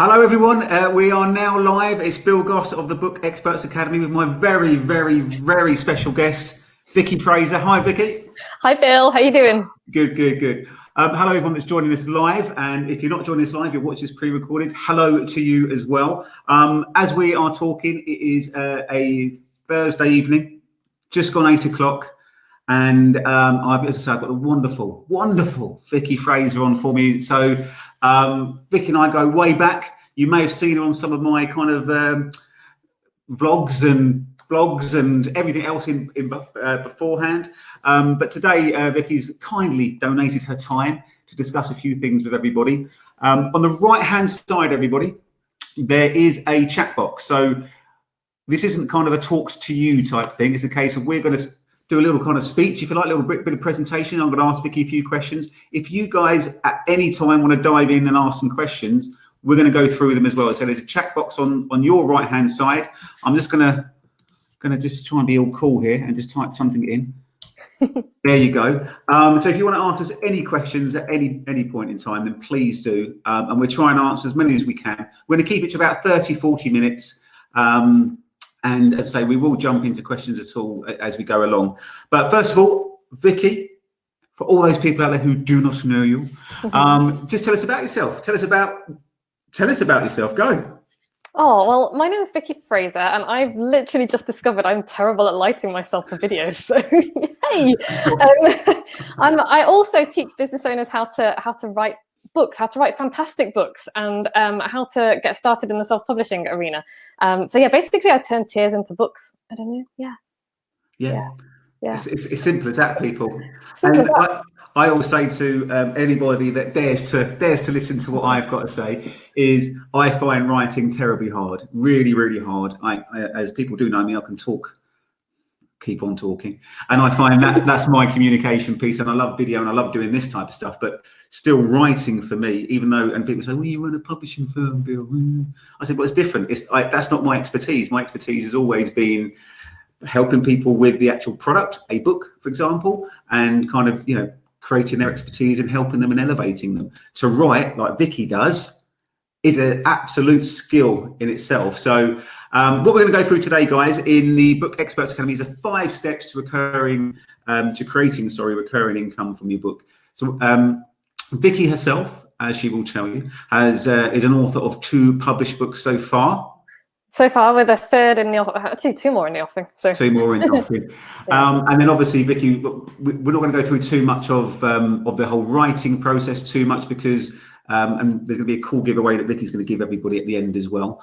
Hello everyone, we are now live. It's Bill Goss of the Book Experts Academy with my very, very, very special guest, Vicky Fraser. Hi Vicky. Hi Bill, how you doing? Good, good, good. Hello everyone that's joining us live, and if you're not joining us live, you'll watch this pre-recorded. Hello to you as well. As we are talking, it is a Thursday evening, just gone 8 o'clock. And as I say, I've got the wonderful, wonderful Vicky Fraser on for me. So Vicky and I go way back. You may have seen her on some of my kind of vlogs and blogs and everything else in beforehand. But today, Vicky's kindly donated her time to discuss a few things with everybody. On the right-hand side, everybody, there is a chat box. So this isn't kind of a talks to you type thing. It's a case of we're going to do a little kind of speech, if you like, a little bit of presentation. I'm going to ask Vicky a few questions. If you guys at any time want to dive in and ask some questions, we're going to go through them as well. So there's a chat box on your right-hand side. I'm just going to just try and be all cool here and just type something in. There you go. So if you want to ask us any questions at any point in time, then please do. And we'll try and answer as many as we can. We're going to keep it to about 30, 40 minutes. And as I say, we will jump into questions at all as we go along. But first of all, Vicky, for all those people out there who do not know you, just tell us about yourself. Tell us about yourself. Go. Oh, well, my name is Vicky Fraser, and I've literally just discovered I'm terrible at lighting myself for videos. So, hey, I also teach business owners how to write books, how to write fantastic books, and how to get started in the self-publishing arena. So yeah, basically I turn tears into books. I don't know. Yeah. It's simple as that, people. And I always say to anybody that dares to listen to what I've got to say is I find writing terribly hard, really, really hard. I as people do know me, I can keep on talking, and I find that's my communication piece. And I love video and I love doing this type of stuff, but still writing for me, even though, and people say, well, you run a publishing firm, Bill. I said, well, it's different. That's not my expertise. My expertise has always been helping people with the actual product, a book, for example, and kind of, creating their expertise and helping them and elevating them. To write like Vicky does is an absolute skill in itself. So what we're going to go through today, guys, in the Book Experts Academy is 5 steps to creating recurring income from your book. So Vicky herself, as she will tell you, is an author of 2 published books so far. So far, with a third in the offing, actually 2 more in the offing. So 2 more in the offing. And then obviously, Vicky, we're not going to go through too much of the whole writing process too much because and there's going to be a cool giveaway that Vicky's going to give everybody at the end as well.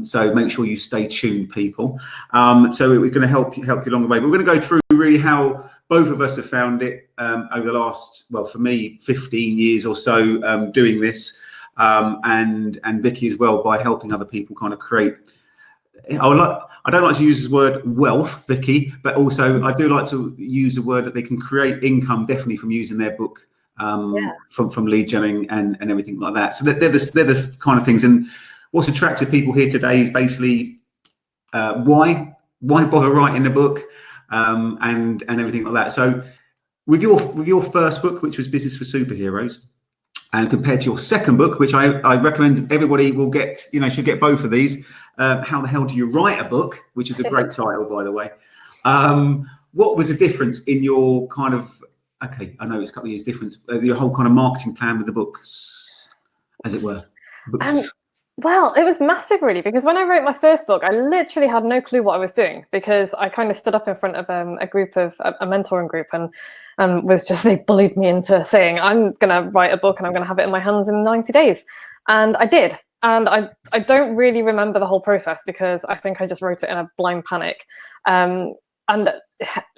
So make sure you stay tuned, people. So we're going to help you along the way. But we're going to go through really how both of us have found it over the last, well, for me, 15 years or so doing this. And Vicky as well, by helping other people kind of create. I don't like to use the word wealth, Vicky, but also I do like to use the word that they can create income definitely from using their book, from lead generating and everything like that. So they're the kind of things. And what's attracted people here today is basically why bother writing the book and everything like that. So with your first book, which was Business for Superheroes, and compared to your second book, which I recommend everybody will get, should get both of these. How the hell do you write a book? Which is a great title, by the way. What was the difference in your kind of, okay, I know it's a couple of years difference, your whole kind of marketing plan with the books, as it were? Well, it was massive, really, because when I wrote my first book, I literally had no clue what I was doing because I kind of stood up in front of a group of a mentoring group and they bullied me into saying, I'm going to write a book and I'm going to have it in my hands in 90 days. And I did. And I don't really remember the whole process because I think I just wrote it in a blind panic. And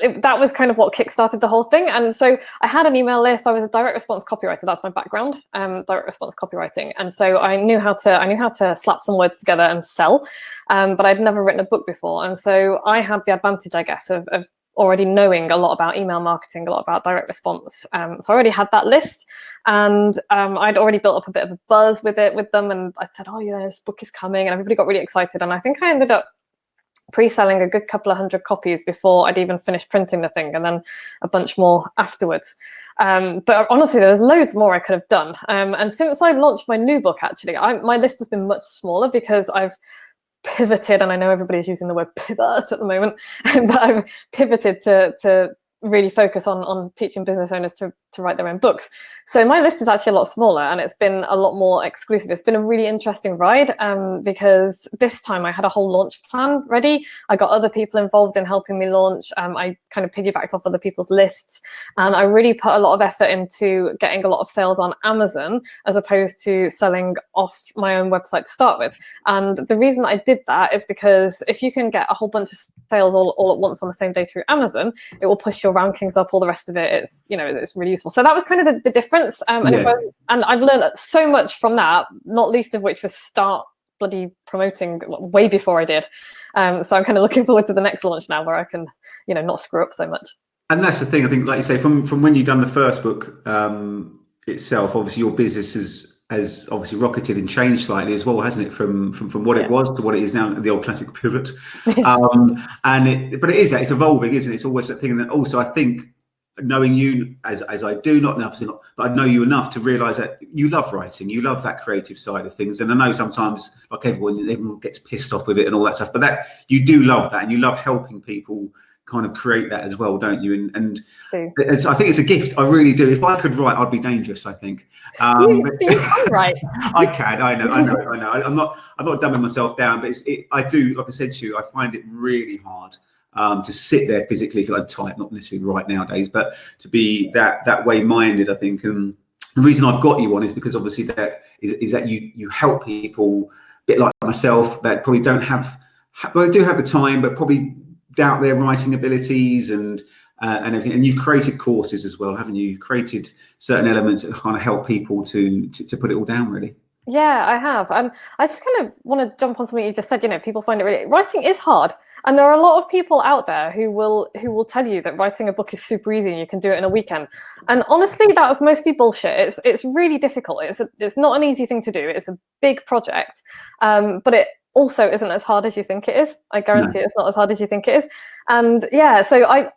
that was kind of what kickstarted the whole thing. And so I had an email list. I was a direct response copywriter. That's my background, direct response copywriting. And so I knew how to slap some words together and sell, but I'd never written a book before. And so I had the advantage, I guess, of already knowing a lot about email marketing, a lot about direct response. So I already had that list, and I'd already built up a bit of a buzz with them. And I said, oh, this book is coming, and everybody got really excited. And I think I ended up pre-selling a good couple of 100 copies before I'd even finished printing the thing, and then a bunch more afterwards. But honestly, there's loads more I could have done. And since I launched my new book, actually, my list has been much smaller because I've pivoted, and I know everybody's using the word pivot at the moment, but I've pivoted to really focus on teaching business owners to write their own books. So my list is actually a lot smaller, and it's been a lot more exclusive. It's been a really interesting ride because this time I had a whole launch plan ready. I got other people involved in helping me launch. I kind of piggybacked off other people's lists, and I really put a lot of effort into getting a lot of sales on Amazon as opposed to selling off my own website to start with. And the reason I did that is because if you can get a whole bunch of sales all at once on the same day through Amazon, it will push your rankings up, all the rest of it. It's, you know, it's really useful. So that was kind of the difference. And I've learned so much from that, not least of which was start bloody promoting way before I did. So I'm kind of looking forward to the next launch now, where I can, you know, not screw up so much. And that's the thing, I think, like you say, from when you've done the first book itself, obviously your business has obviously rocketed and changed slightly as well, hasn't it? From what it was to what it is now, the old classic pivot. But it is that, it's evolving, isn't it? It's always that thing. And also, I think, knowing you as I do, not enough, but I know you enough to realise that you love writing, you love that creative side of things. And I know sometimes, like everyone gets pissed off with it and all that stuff, but that you do love that, and you love helping people kind of create that as well, don't you? And I think it's a gift. I really do. If I could write, I'd be dangerous, I think. You can write. I can. I know. I'm not dumbing myself down, but I do. Like I said to you, I find it really hard to sit there physically, if I type, not necessarily right nowadays, but to be that way minded, I think. And the reason I've got you on is because obviously that is that you help people, a bit like myself, that probably don't have, well, they do have the time, but probably doubt their writing abilities and everything. And you've created courses as well, haven't you? You've created certain elements that kind of help people to put it all down, really. Yeah, I have. I just kind of want to jump on something you just said. You know, people find it really, writing is hard, and there are a lot of people out there who will tell you that writing a book is super easy and you can do it in a weekend. And honestly, that was mostly bullshit. It's really difficult. It's not an easy thing to do. It's a big project, but it also isn't as hard as you think it is. I guarantee it's not as hard as you think it is. And yeah, so I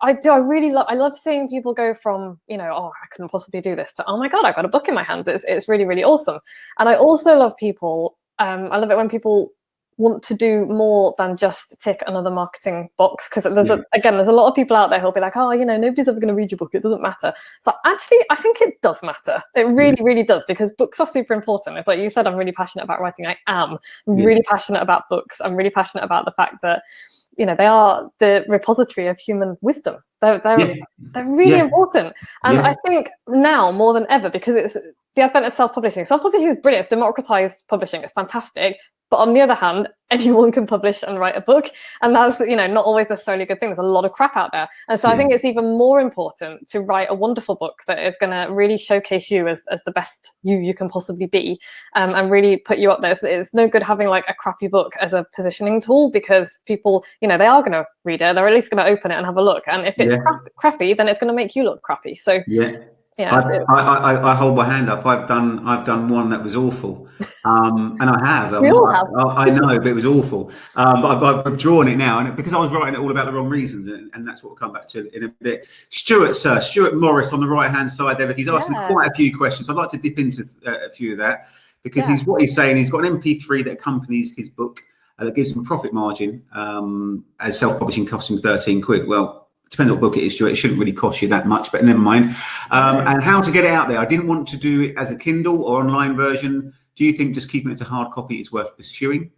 love seeing people go from, you know, oh, I couldn't possibly do this, to, oh my God, I've got a book in my hands. It's really, really awesome. And I also love people, I love it when people want to do more than just tick another marketing box, because there's a lot of people out there who'll be like, oh, you know, nobody's ever going to read your book, it doesn't matter. So actually, I think it does matter. It really, really does, because books are super important. It's like you said, I'm really passionate about writing. I am really passionate about books. I'm really passionate about the fact that, you know, they are the repository of human wisdom. They're really important. And I think now more than ever, because it's the advent of self-publishing. Self-publishing is brilliant. It's democratized publishing. It's fantastic. But on the other hand, anyone can publish and write a book. And that's, you know, not always necessarily a good thing. There's a lot of crap out there. And so I think it's even more important to write a wonderful book that is going to really showcase you as the best you can possibly be, and really put you up there. It's no good having like a crappy book as a positioning tool, because people, you know, they are going to read it. They're at least going to open it and have a look. And if it's crappy, then it's going to make you look crappy. So I hold my hand up. I've done one that was awful, and I have. We all have. I know, but it was awful. But I've drawn it now, and because I was writing it all about the wrong reasons, and that's what we'll come back to in a bit. Stuart Morris on the right hand side there. He's asking quite a few questions. I'd like to dip into a few of that, because what he's saying, he's got an MP3 that accompanies his book that gives him a profit margin, as self-publishing costs him 13 quid. Well, depending on what book it is, Stuart, it shouldn't really cost you that much, but never mind. And how to get it out there. I didn't want to do it as a Kindle or online version. Do you think just keeping it as a hard copy is worth pursuing?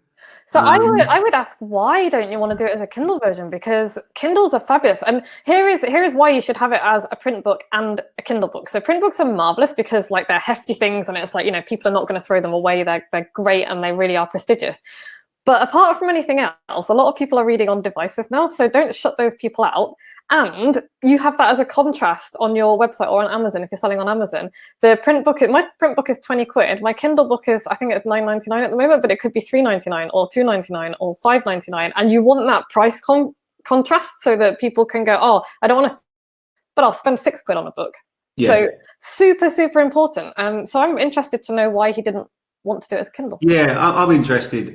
So I would ask, why don't you want to do it as a Kindle version? Because Kindles are fabulous. And here is why you should have it as a print book and a Kindle book. So print books are marvelous because, like, they're hefty things, and it's like, you know, people are not going to throw them away. They're great, and they really are prestigious. But apart from anything else, a lot of people are reading on devices now, so don't shut those people out. And you have that as a contrast on your website or on Amazon if you're selling on Amazon. The print book, my print book is 20 quid. My Kindle book is, I think it's $9.99 at the moment, but it could be $3.99 or $2.99 or $5.99. And you want that price contrast so that people can go, oh, I don't want to, but I'll spend 6 quid on a book. So super, super important. So I'm interested to know why he didn't want to do it as Kindle? Yeah, I'm interested.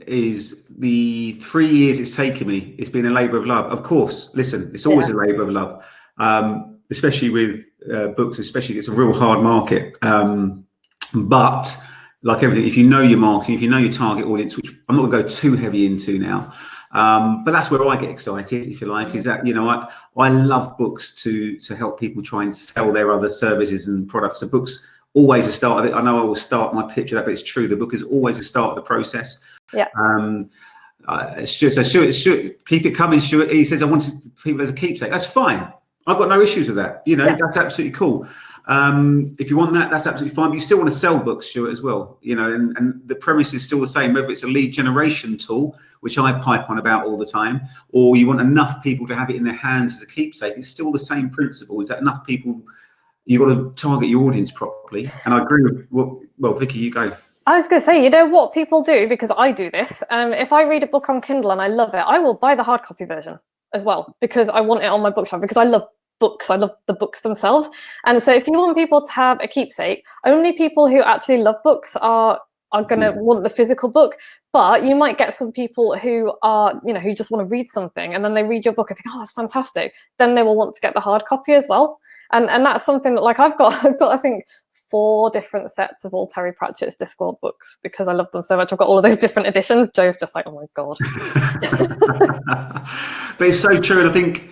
Is the 3 years it's taken me, it's been a labour of love. Of course, listen, it's always a labour of love, especially with books, especially it's a real hard market. But like everything, if you know your marketing, if you know your target audience, which I'm not going to go too heavy into now, but that's where I get excited, if you like, is that, you know, I love books to help people try and sell their other services and products. So books always the start of it. I know I will start my pitch with that, but it's true. The book is always the start of the process. Yeah. Stuart, keep it coming, Stuart. He says, I wanted people as a keepsake. That's fine. I've got no issues with that. You know, that's absolutely cool. If you want that, that's absolutely fine. But you still want to sell books, Stuart, as well. You know, and the premise is still the same, whether it's a lead generation tool, which I pipe on about all the time, or you want enough people to have it in their hands as a keepsake. It's still the same principle. Is that enough people? You've got to target your audience properly. And I agree with well, Vicky, you go. I was going to say, you know what people do, because I do this. If I read a book on Kindle and I love it, I will buy the hard copy version as well, because I want it on my bookshelf, because I love books. I love the books themselves. And so if you want people to have a keepsake, only people who actually love books are going to want the physical book. But you might get some people who are, you know, who just want to read something, and then they read your book and think, oh, that's fantastic. Then they will want to get the hard copy as well. And that's something that, like, I've got I think 4 different sets of all Terry Pratchett's Discworld books, because I love them so much. I've got all of those different editions. Joe's just like, oh my God. But it's so true. And I think,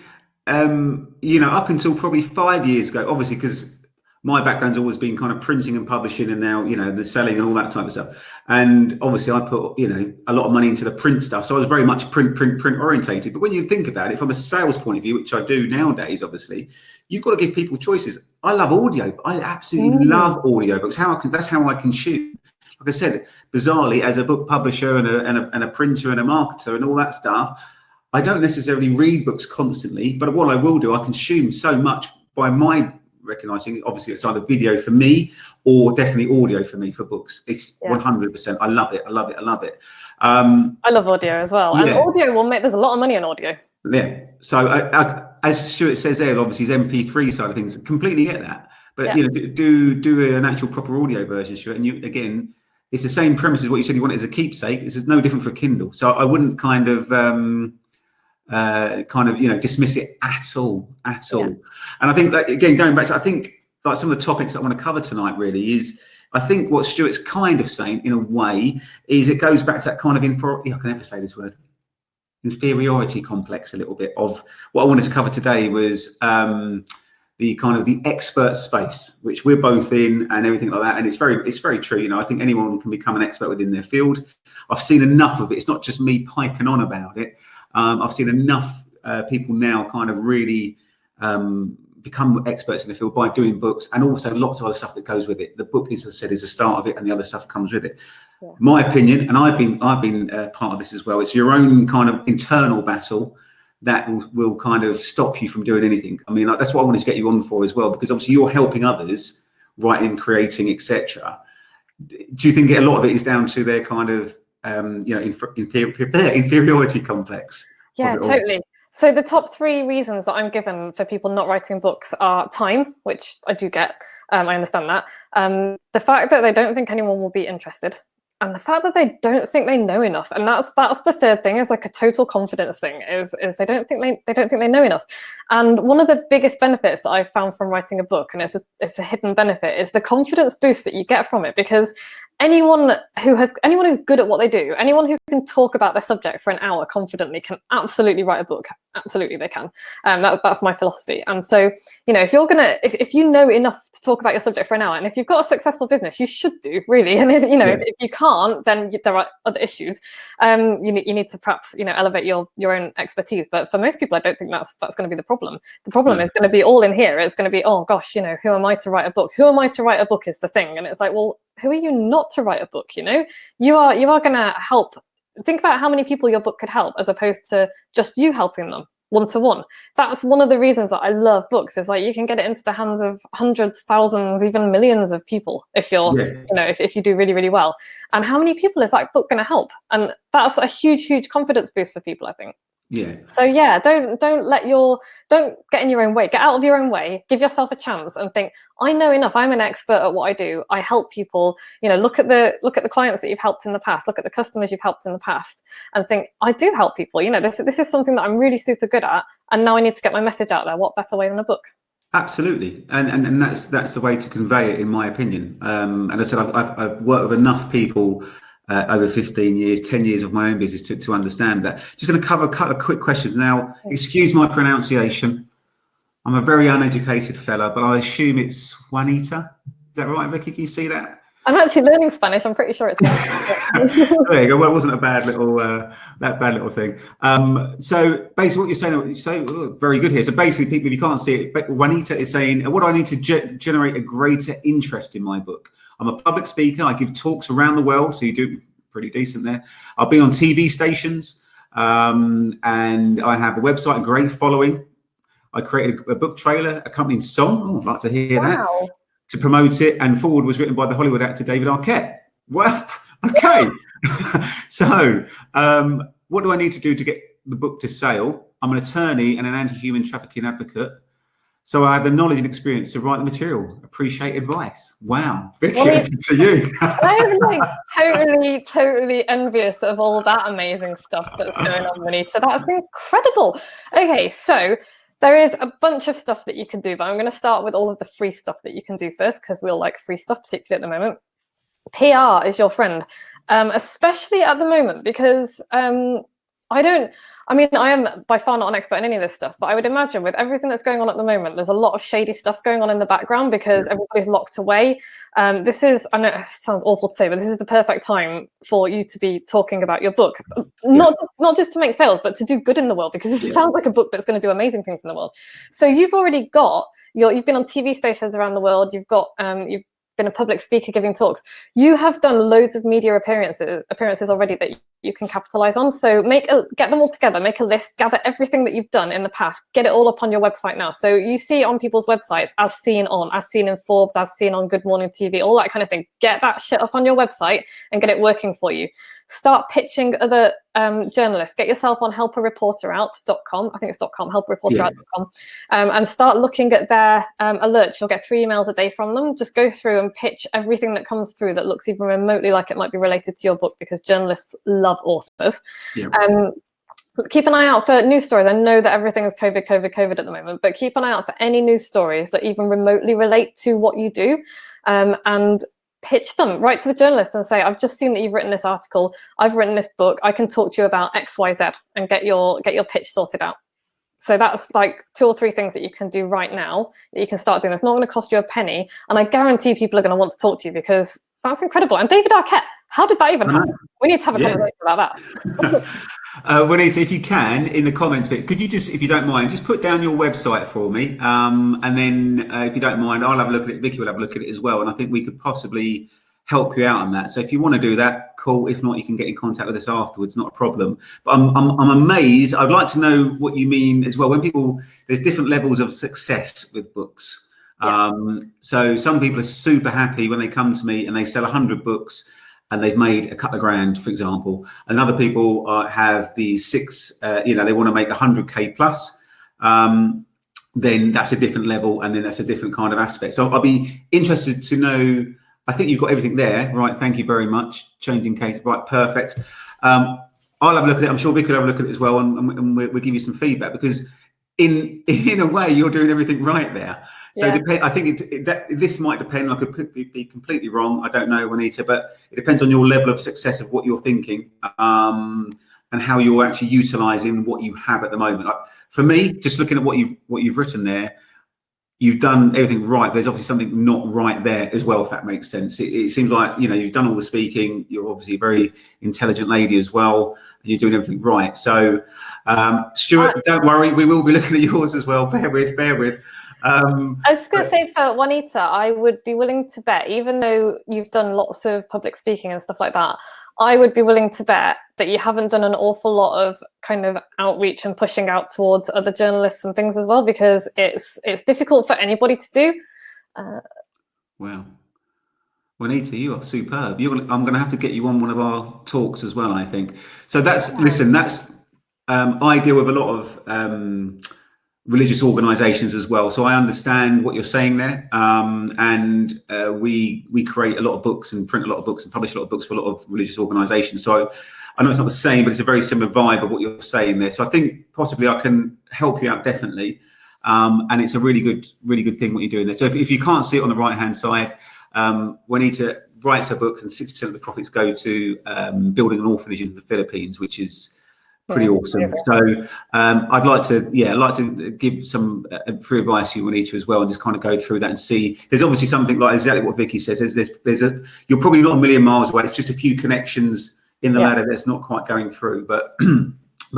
you know, up until probably 5 years ago, obviously, because my background's always been kind of printing and publishing, and now, you know, the selling and all that type of stuff. And obviously I put, you know, a lot of money into the print stuff. So I was very much print orientated. But when you think about it from a sales point of view, which I do nowadays, obviously, you've got to give people choices. I love audio. I absolutely love audiobooks. That's how I consume. Like I said, bizarrely, as a book publisher and a printer and a marketer and all that stuff, I don't necessarily read books constantly, but what I will do, I consume so much by my recognizing, obviously it's either video for me or definitely audio for me for books. It's 100%. I love it. I love it. I love it. I love audio as well. And audio will make, there's a lot of money in audio. Yeah. So as Stuart says there, obviously his MP3 side of things, completely get that. But you know, do an actual proper audio version, Stuart. And you, again, it's the same premise as what you said you want it as a keepsake. This is no different for Kindle. So I wouldn't kind of you know, dismiss it at all. And I think that, again, going back to, I think like some of the topics that I want to cover tonight really is, I think what Stuart's kind of saying in a way is it goes back to that kind of I can never say this word, inferiority complex a little bit. Of what I wanted to cover today was the kind of the expert space, which we're both in and everything like that. And it's very true. You know, I think anyone can become an expert within their field. I've seen enough of it. It's not just me piping on about it. I've seen enough people now kind of really become experts in the field by doing books, and also lots of other stuff that goes with it. The book, as I said, is the start of it, and the other stuff comes with it. My opinion, and I've been part of this as well, it's your own kind of internal battle that will kind of stop you from doing anything. I mean, that's what I wanted to get you on for as well, because obviously you're helping others, writing, creating, etc. Do you think a lot of it is down to their kind of you know, inferiority complex? Yeah, totally. So the top 3 reasons that I'm given for people not writing books are time, which I do get. I understand that. The fact that they don't think anyone will be interested, and the fact that they don't think they know enough. And that's the third thing, is like a total confidence thing, is they don't think they know enough. And one of the biggest benefits that I've found from writing a book, and it's a hidden benefit, is the confidence boost that you get from it. Because anyone who's good at what they do, anyone who can talk about their subject for an hour confidently can absolutely write a book. Absolutely, they can. That's my philosophy. And so, you know, if you know enough to talk about your subject for an hour, and if you've got a successful business, you should do, really. And if you can't, then there are other issues. You need to perhaps, you know, elevate your own expertise. But for most people, I don't think that's going to be the problem. The problem is going to be all in here. It's going to be, oh gosh, you know, who am I to write a book? Who am I to write a book is the thing. And it's like, well, who are you not to write a book? You know, you are going to help. Think about how many people your book could help, as opposed to just you helping them one-to-one. That's one of the reasons that I love books, is like you can get it into the hands of hundreds, thousands, even millions of people if you're, you know, if you do really, really well. And how many people is that book going to help? And that's a huge, huge confidence boost for people, I think. Yeah. So yeah, don't get in your own way. Get out of your own way. Give yourself a chance and think, I know enough. I'm an expert at what I do. I help people. Look at the clients that you've helped in the past. Look at the customers you've helped in the past, and think, I do help people. This is something that I'm really super good at, and now I need to get my message out there. What better way than a book? Absolutely, and that's the way to convey it, in my opinion. And I said, I've worked with enough people over 15 years, 10 years of my own business to understand that. Just going to cover a couple of quick questions now. Excuse my pronunciation. I'm a very uneducated fella, but I assume it's Juanita. Is that right, Vicky? Can you see that? I'm actually learning Spanish. I'm pretty sure it's there you go. Well, it wasn't a bad little thing. So basically, what you're saying, very good here. So basically, people, if you can't see it, but Juanita is saying, what do I need to generate a greater interest in my book? I'm a public speaker. I give talks around the world, so you do pretty decent there. I'll be on TV stations, and I have a website, a great following. I created a book trailer, accompanying song. Oh, I'd like to hear that. To promote it, and forward was written by the Hollywood actor David Arquette. Well, okay. So, what do I need to do to get the book to sale? I'm an attorney and an anti-human trafficking advocate, so I have the knowledge and experience to write the material. Appreciate advice. Wow, Vicky, to you. I'm like totally envious of all that amazing stuff that's going on, Juanita. That's incredible. Okay, so there is a bunch of stuff that you can do, but I'm going to start with all of the free stuff that you can do first, because we all like free stuff, particularly at the moment. PR is your friend, especially at the moment, because I am by far not an expert in any of this stuff, but I would imagine with everything that's going on at the moment, there's a lot of shady stuff going on in the background because everybody's locked away. I know it sounds awful to say, but this is the perfect time for you to be talking about your book. Not just to make sales, but to do good in the world, because this sounds like a book that's going to do amazing things in the world. So you've already got you've been on TV stations around the world. You've got you've been a public speaker giving talks. You have done loads of media appearances already that you can capitalize on. So get them all together, make a list, gather everything that you've done in the past, get it all up on your website now. So you see on people's websites, as seen in Forbes, as seen on Good Morning TV, all that kind of thing. Get that shit up on your website and get it working for you. Start pitching other journalists. Get yourself on helpareporterout.com. I think it's .com, helpareporterout.com, and start looking at their alerts. You'll get 3 emails a day from them. Just go through and pitch everything that comes through that looks even remotely like it might be related to your book, because journalists love authors. Keep an eye out for news stories. I know that everything is COVID at the moment, but keep an eye out for any news stories that even remotely relate to what you do, and pitch them. Write to the journalist and say, I've just seen that you've written this article, I've written this book, I can talk to you about XYZ, and get your pitch sorted out. So that's like 2 or 3 things that you can do right now that you can start doing. It's not going to cost you a penny, and I guarantee people are going to want to talk to you, because that's incredible. And David Arquette, how did that even happen? We need to have a conversation about that. Juanita, if you can, in the comments bit, could you just, if you don't mind, just put down your website for me, and then if you don't mind, I'll have a look at it. Vicky will have a look at it as well, and I think we could possibly help you out on that. So if you want to do that, cool. If not, you can get in contact with us afterwards. Not a problem. But I'm amazed. I'd like to know what you mean as well. When there's different levels of success with books. So some people are super happy when they come to me and they sell 100 books and they've made a couple of grand, for example. And other people have the they want to make 100K plus. Then that's a different level, and then that's a different kind of aspect. So I'll be interested to know. I think you've got everything there, right? Thank you very much. Changing case, right? Perfect. I'll have a look at it. I'm sure Vicky will have a look at it as well, and we'll give you some feedback, because in a way you're doing everything right there. So I think this might depend. I could be completely wrong. I don't know, Juanita, but it depends on your level of success of what you're thinking, and how you're actually utilising what you have at the moment. For me, just looking at what you've written there, you've done everything right. There's obviously something not right there as well, if that makes sense. It seems like you've done all the speaking. You're obviously a very intelligent lady as well, and you're doing everything right. So, Stuart, don't worry, we will be looking at yours as well. Bear with. I was just going to say, for Juanita, I would be willing to bet, even though you've done lots of public speaking and stuff like that, I would be willing to bet that you haven't done an awful lot of kind of outreach and pushing out towards other journalists and things as well, because it's difficult for anybody to do. Wow. Juanita, you are superb. I'm going to have to get you on one of our talks as well, I think. So that's I deal with a lot of religious organisations as well, so I understand what you're saying there. And we create a lot of books and print a lot of books and publish a lot of books for a lot of religious organisations. So I know it's not the same, but it's a very similar vibe of what you're saying there. So I think possibly I can help you out, definitely. And it's a really good thing what you're doing there. So if you can't see it on the right hand side, Juanita writes her books, and 60% of the profits go to building an orphanage in the Philippines, which is pretty awesome. So I'd like to give some free advice to you, Juanita, as well, and just kind of go through that and see. There's obviously something like exactly what Vicky says. You're probably not a million miles away. It's just a few connections in the ladder that's not quite going through. But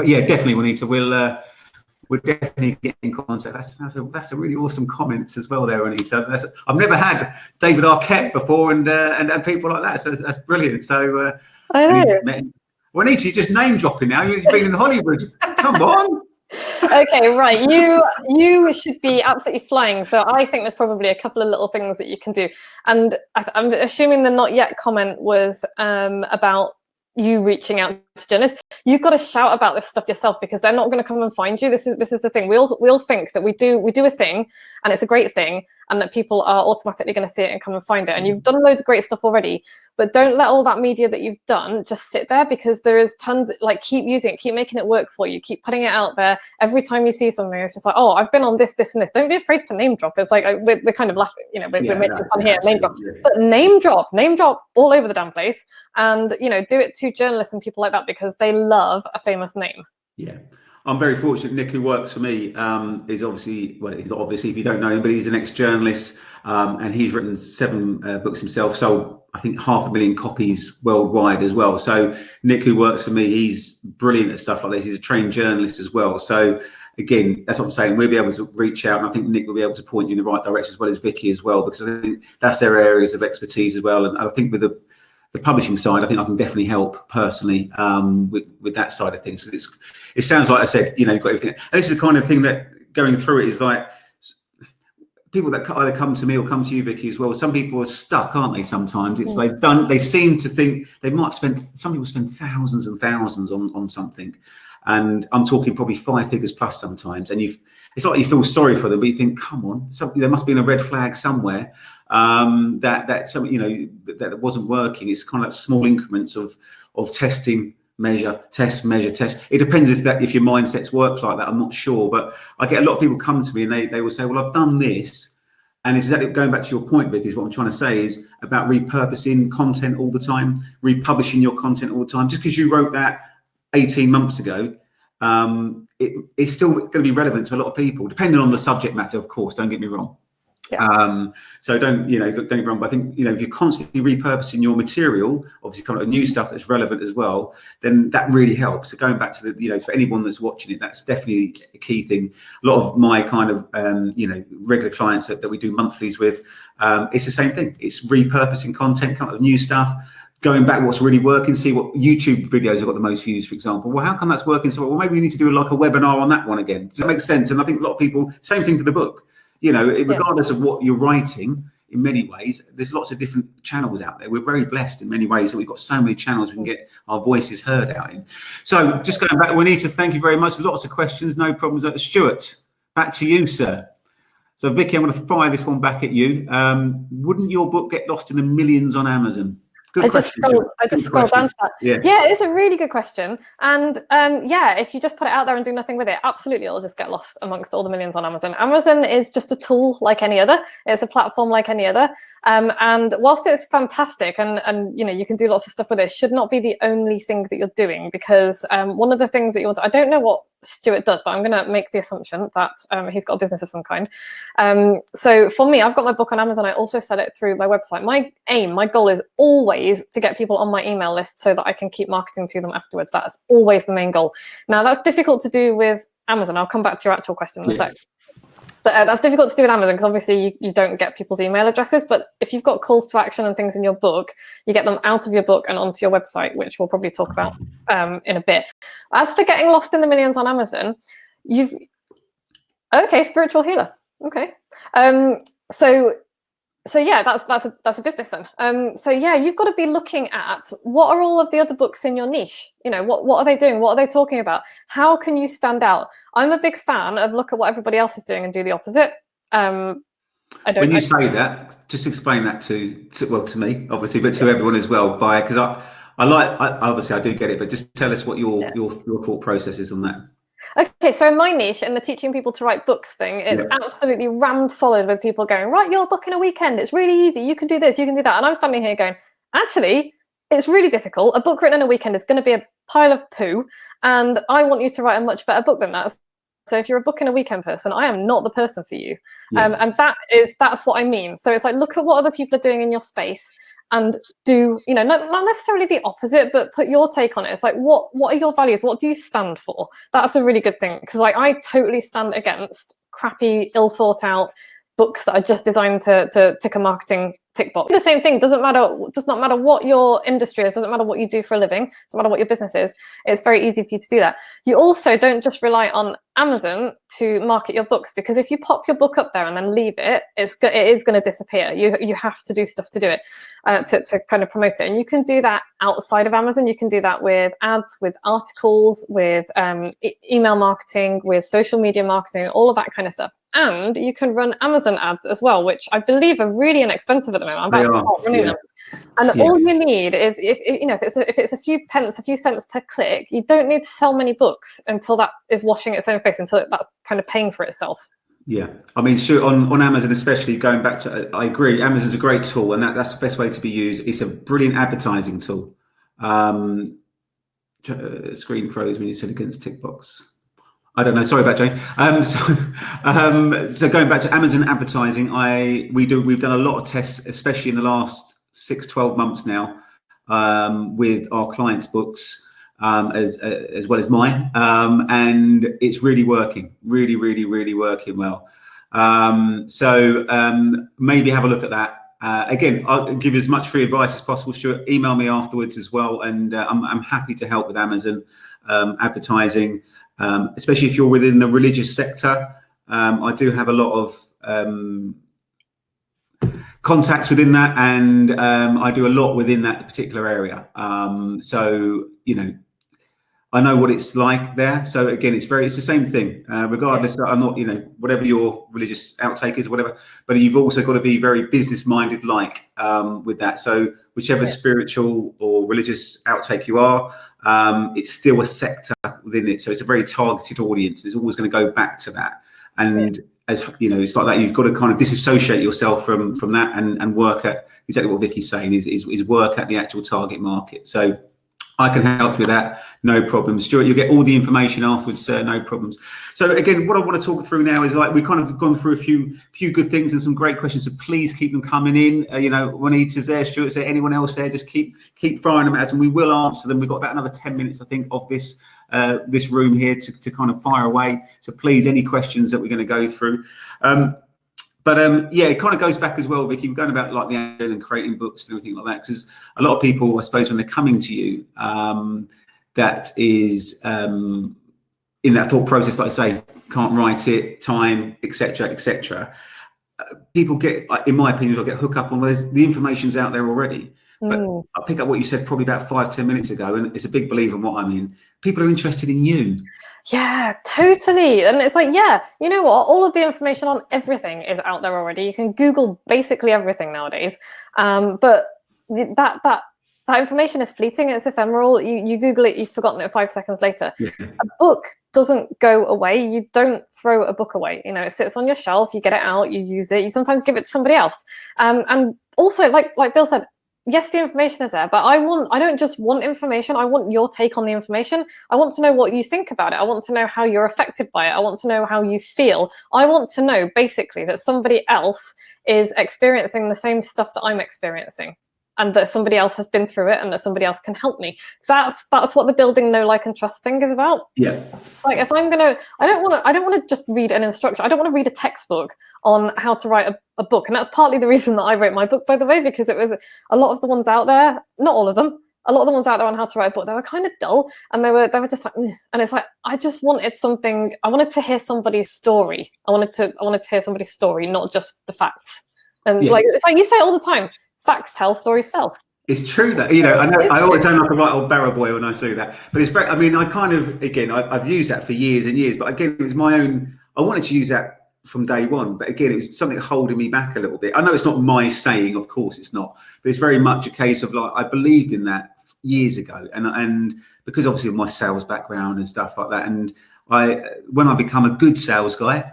yeah, definitely, Juanita, we'll definitely get in contact. That's a really awesome comments as well there, Juanita. I've never had David Arquette before, and people like that. So that's brilliant. So I know. Juanita, you're just name dropping now. You've been in Hollywood. Come on. Okay, right. You should be absolutely flying. So I think there's probably a couple of little things that you can do. And I'm assuming the not yet comment was about you reaching out to journalists. You've got to shout about this stuff yourself, because they're not going to come and find you. This is the thing. We all think that we do a thing and it's a great thing, and that people are automatically going to see it and come and find it. And you've done loads of great stuff already, but don't let all that media that you've done just sit there, because there is tons. Like, keep using it, keep making it work for you, keep putting it out there. Every time you see something, it's just like, oh, I've been on this and this. Don't be afraid to name drop. It's like we're kind of laughing, we're making fun here, name drop, but name drop all over the damn place, and do it to journalists and people like that, because they love a famous name. Yeah, I'm very fortunate. Nick, who works for me, is obviously, well, he's not obviously if you don't know him, but he's an ex-journalist, and he's written 7 books himself. So I think 500,000 copies worldwide as well. So Nick, who works for me, he's brilliant at stuff like this. He's a trained journalist as well. So again, that's what I'm saying. We'll be able to reach out, and I think Nick will be able to point you in the right direction, as well as Vicky as well, because I think that's their areas of expertise as well. And I think with the publishing side, I think I can definitely help personally with that side of things. Because it sounds like I said, you've got everything. And this is the kind of thing that going through it is like people that either come to me or come to you, Vicky, as well. Some people are stuck, aren't they? Sometimes it's they seem to think they might some people spend thousands and thousands on something. And I'm talking probably 5 figures plus sometimes. And it's like you feel sorry for them, but you think, come on, there must be a red flag somewhere. That something that wasn't working. It's kind of like small increments of testing, measure, test, measure, test. It depends if your mindset works like that. I'm not sure, but I get a lot of people come to me and they will say, well, I've done this, and it's exactly going back to your point, Vicky. What I'm trying to say is about repurposing content all the time, republishing your content all the time. Just because you wrote that 18 months ago, it's still going to be relevant to a lot of people, depending on the subject matter, of course. Don't get me wrong. Yeah. So don't get me wrong, but I think if you're constantly repurposing your material, obviously kind of new stuff that's relevant as well, then that really helps. So going back to the for anyone that's watching it, that's definitely a key thing. A lot of my kind of regular clients that we do monthlies with, it's the same thing. It's repurposing content, kind of new stuff, going back what's really working, see what YouTube videos have got the most views, for example. Well, how come that's working? So well, maybe we need to do like a webinar on that one again. Does that make sense? And I think a lot of people, same thing for the book. Regardless of what you're writing, in many ways, there's lots of different channels out there. We're very blessed in many ways that we've got so many channels we can get our voices heard out in. So just going back, Juanita, thank you very much. Lots of questions, no problems. Stuart, back to you, sir. So Vicky, I'm going to fire this one back at you. Wouldn't your book get lost in the millions on Amazon? I just scrolled down to that. Yeah, it's a really good question. And if you just put it out there and do nothing with it, absolutely, it'll just get lost amongst all the millions on Amazon. Amazon is just a tool like any other. It's a platform like any other. And whilst it's fantastic and you can do lots of stuff with it, should not be the only thing that you're doing, because one of the things that you want to, I don't know what Stuart does, but I'm going to make the assumption that he's got a business of some kind. So for me, I've got my book on Amazon. I also sell it through my website. My goal is always to get people on my email list so that I can keep marketing to them afterwards. That's always the main goal. Now, that's difficult to do with Amazon. I'll come back to your actual question in a sec. But that's difficult to do with Amazon because obviously you don't get people's email addresses. But if you've got calls to action and things in your book, you get them out of your book and onto your website, which we'll probably talk about in a bit. As for getting lost in the millions on Amazon, spiritual healer. Okay. So So yeah, that's a business then. So yeah, you've got to be looking at what are all of the other books in your niche. You know, what are they doing? What are they talking about? How can you stand out? I'm a big fan of look at what everybody else is doing and do the opposite. When you say that, just explain that to me, obviously, but to everyone as well. Because obviously I do get it, but just tell us what your thought process is on that. Okay, so in my niche, in the teaching people to write books thing, it's absolutely rammed solid with people going, write your book in a weekend. It's really easy. You can do this, you can do that. And I'm standing here going, actually, it's really difficult. A book written in a weekend is going to be a pile of poo. And I want you to write a much better book than that. So if you're a book in a weekend person, I am not the person for you. And that's what I mean. So it's like, look at what other people are doing in your space and do, you know, not necessarily the opposite, but put your take on it. It's like, what are your values? What do you stand for? That's a really good thing. Because like, I totally stand against crappy, ill thought out books that are just designed to tick a marketing tick box. The same thing, does not matter what your industry is, doesn't matter what you do for a living, doesn't matter what your business is. It's very easy for you to do that. You also don't just rely on Amazon to market your books, because if you pop your book up there and then leave it, it is going to disappear. You have to do stuff to do it, to kind of promote it. And you can do that outside of Amazon. You can do that with ads, with articles, with email marketing, with social media marketing, all of that kind of stuff. And you can run Amazon ads as well, which I believe are really inexpensive at the moment. I'm about to start running them. And all you need is, if it's a few pence, a few cents per click, you don't need to sell many books until that is washing its own face, until that's kind of paying for itself. Yeah, I mean, sure, on Amazon especially, going back to, I agree, Amazon's a great tool, and that's the best way to be used. It's a brilliant advertising tool. Screen froze when you said against tick box. I don't know. Sorry about Jane. So going back to Amazon advertising, we've done a lot of tests, especially in the last 6-12 months now, with our clients' books, as well as mine, and it's really working, really working well. So maybe have a look at that. Again, I'll give you as much free advice as possible. Stuart, email me afterwards as well, and I'm happy to help with Amazon advertising. Especially if you're within the religious sector. I do have a lot of contacts within that, and I do a lot within that particular area. So, you know, I know what it's like there. So again, it's the same thing, regardless. I'm not, you know, whatever your religious outtake is, whatever, but you've also got to be very business minded, with that. So whichever spiritual or religious outtake you are, it's still a sector within it. So it's a very targeted audience. It's always going to go back to that. And as you know, it's like that. You've got to kind of disassociate yourself from that and work at exactly what Vicky's saying is work at the actual target market. So I can help you with that, no problem. Stuart, you'll get all the information afterwards, sir, no problems. So again, what I want to talk through now is, like, we've kind of gone through a few good things and some great questions, so please keep them coming in. You know, Juanita's there, Stuart's there, anyone else there, just keep firing them at us and we will answer them. We've got about another 10 minutes, I think, of this room here to kind of fire away. So please, any questions that we're going to go through. But yeah, it kind of goes back as well, Vicky. We're going about like the Amazon and creating books and everything like that, because a lot of people, I suppose, when they're coming to you, that is in that thought process, like I say, can't write it, time, etc. People get, in my opinion, they'll get hooked up on, well, the information's out there already. But I pick up what you said probably about 5-10 minutes ago, and it's a big believer in what I mean. People are interested in you. Yeah, totally. And it's like, yeah, you know what? All of the information on everything is out there already. You can Google basically everything nowadays. But that information is fleeting. It's ephemeral. You Google it, you've forgotten it 5 seconds later. Yeah. A book doesn't go away. You don't throw a book away. You know, it sits on your shelf. You get it out. You use it. You sometimes give it to somebody else. And also, like Bill said, yes, the information is there, but I don't just want information. I want your take on the information. I want to know what you think about it. I want to know how you're affected by it. I want to know how you feel. I want to know basically that somebody else is experiencing the same stuff that I'm experiencing, and that somebody else has been through it, and that somebody else can help me. That's what the building know, like, and trust thing is about. Yeah. It's like, if I don't want to just read an instruction. I don't want to read a textbook on how to write a book. And that's partly the reason that I wrote my book, by the way, because it was a lot of the ones out there, not all of them, a lot of the ones out there on how to write a book, they were kind of dull, and they were just like, and it's like, I just wanted something. I wanted to hear somebody's story. I wanted to hear somebody's story, not just the facts. And like it's like you say all the time, facts tell, stories sell. It's true that, you know, I always sound like a right old barrow boy when I say that, but it's very, I mean, I kind of, again, I've used that for years and years, but again, it was my own, I wanted to use that from day one, but again, it was something holding me back a little bit. I know it's not my saying, of course it's not, but it's very much a case of like, I believed in that years ago, and because obviously of my sales background and stuff like that, and when I become a good sales guy,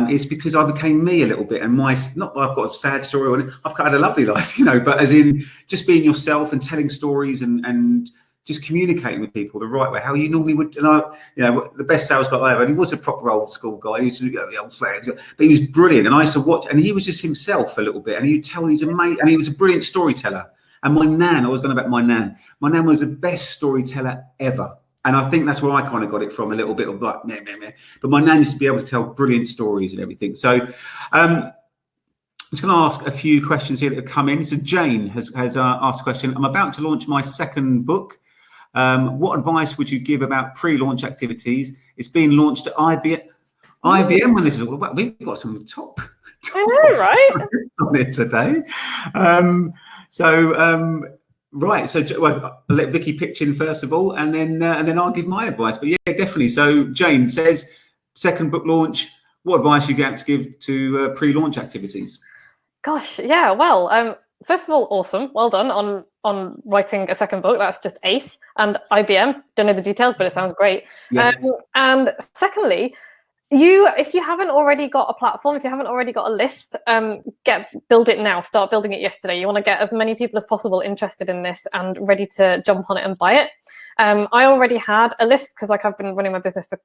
it's because I became me a little bit, and not that I've got a sad story on it. I've had a lovely life, you know, but as in just being yourself and telling stories and just communicating with people the right way, how you normally would. And you know, the best sales guy I ever. And he was a proper old school guy. He used to go the old friends, but he was brilliant. And I used to watch, and he was just himself a little bit. And he'd tell these amazing, and he was a brilliant storyteller. And my nan, I was going about my nan. My nan was the best storyteller ever. And I think that's where I kind of got it from, a little bit of like, meh, meh, meh. But my nan used to be able to tell brilliant stories and everything. So I'm just going to ask a few questions here that have come in. So Jane has asked a question. I'm about to launch my second book. What advice would you give about pre-launch activities? It's being launched at IBM when this is all about. We've got some top I know, right? on it today. Right, so well, I'll let Vicky pitch in first of all, and then I'll give my advice. But yeah, definitely. So Jane says, second book launch. What advice you get to give to pre-launch activities? Gosh, yeah. Well, first of all, awesome. Well done on writing a second book. That's just ace. And IBM. Don't know the details, but it sounds great. Yeah. And secondly, if you haven't already got a platform, if you haven't already got a list, build it now. Start building it yesterday. You want to get as many people as possible interested in this and ready to jump on it and buy it. I already had a list because like I've been running my business for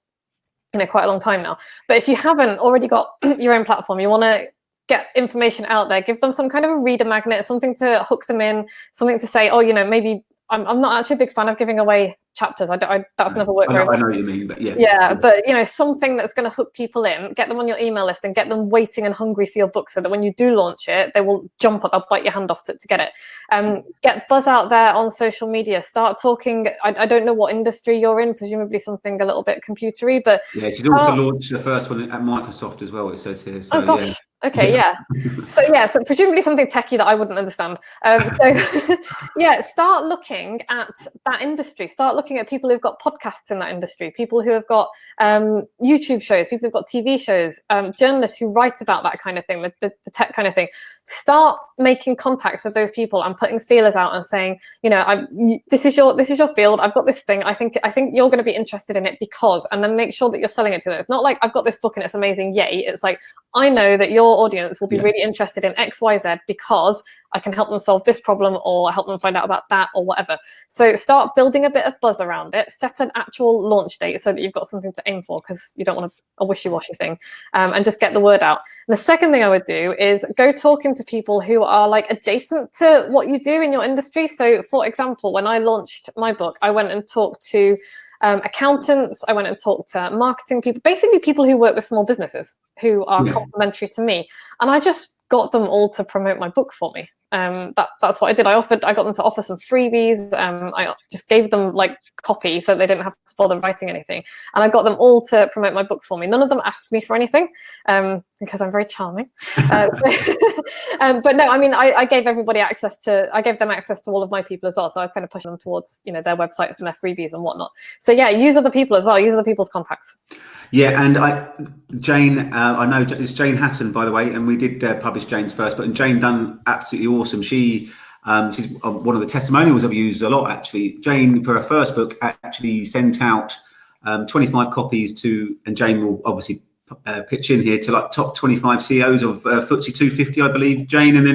quite a long time now. But if you haven't already got your own platform, you want to get information out there, give them some kind of a reader magnet, something to hook them in, something to say, oh, maybe I'm not actually a big fan of giving away chapters. That's never worked very well. I know what you mean, but yeah. Yeah, but something that's going to hook people in, get them on your email list and get them waiting and hungry for your book so that when you do launch it, they will jump up, they'll bite your hand off to get it. Get buzz out there on social media. Start talking. I don't know what industry you're in, presumably something a little bit computery, but yeah, she's also launched the first one at Microsoft as well, it says here. So, oh gosh. Yeah. Okay, yeah. So presumably something techie that I wouldn't understand. Yeah, start looking at that industry. Start looking at people who've got podcasts in that industry, people who have got YouTube shows, people who've got TV shows, journalists who write about that kind of thing, the tech kind of thing. Start making contacts with those people and putting feelers out and saying, this is your field. I've got this thing. I think you're going to be interested in it because, and then make sure that you're selling it to them. It's not like I've got this book and it's amazing, yay. It's like I know that your audience will be really interested in X, Y, Z because I can help them solve this problem or help them find out about that or whatever. So start building a bit of buzz around it. Set an actual launch date so that you've got something to aim for because you don't want a wishy-washy thing, and just get the word out. And the second thing I would do is go talking to people who are like adjacent to what you do in your industry. So for example, when I launched my book, I went and talked to accountants, I went and talked to marketing people, basically people who work with small businesses who are complementary to me. And I just got them all to promote my book for me. That's what I did. I got them to offer some freebies. I just gave them like copy so they didn't have to bother writing anything. And I got them all to promote my book for me. None of them asked me for anything because I'm very charming. But no, I mean, I gave everybody access to all of my people as well. So I was kind of pushing them towards, their websites and their freebies and whatnot. So yeah, use other people as well. Use other people's contacts. Yeah, and Jane, I know it's Jane Hatton, by the way, and we did publish Jane's first, but Jane done absolutely awesome. She's one of the testimonials I've used a lot, actually. Jane, for her first book, actually sent out 25 copies to, and Jane will obviously pitch in here, to like top 25 CEOs of FTSE 250, I believe, Jane. And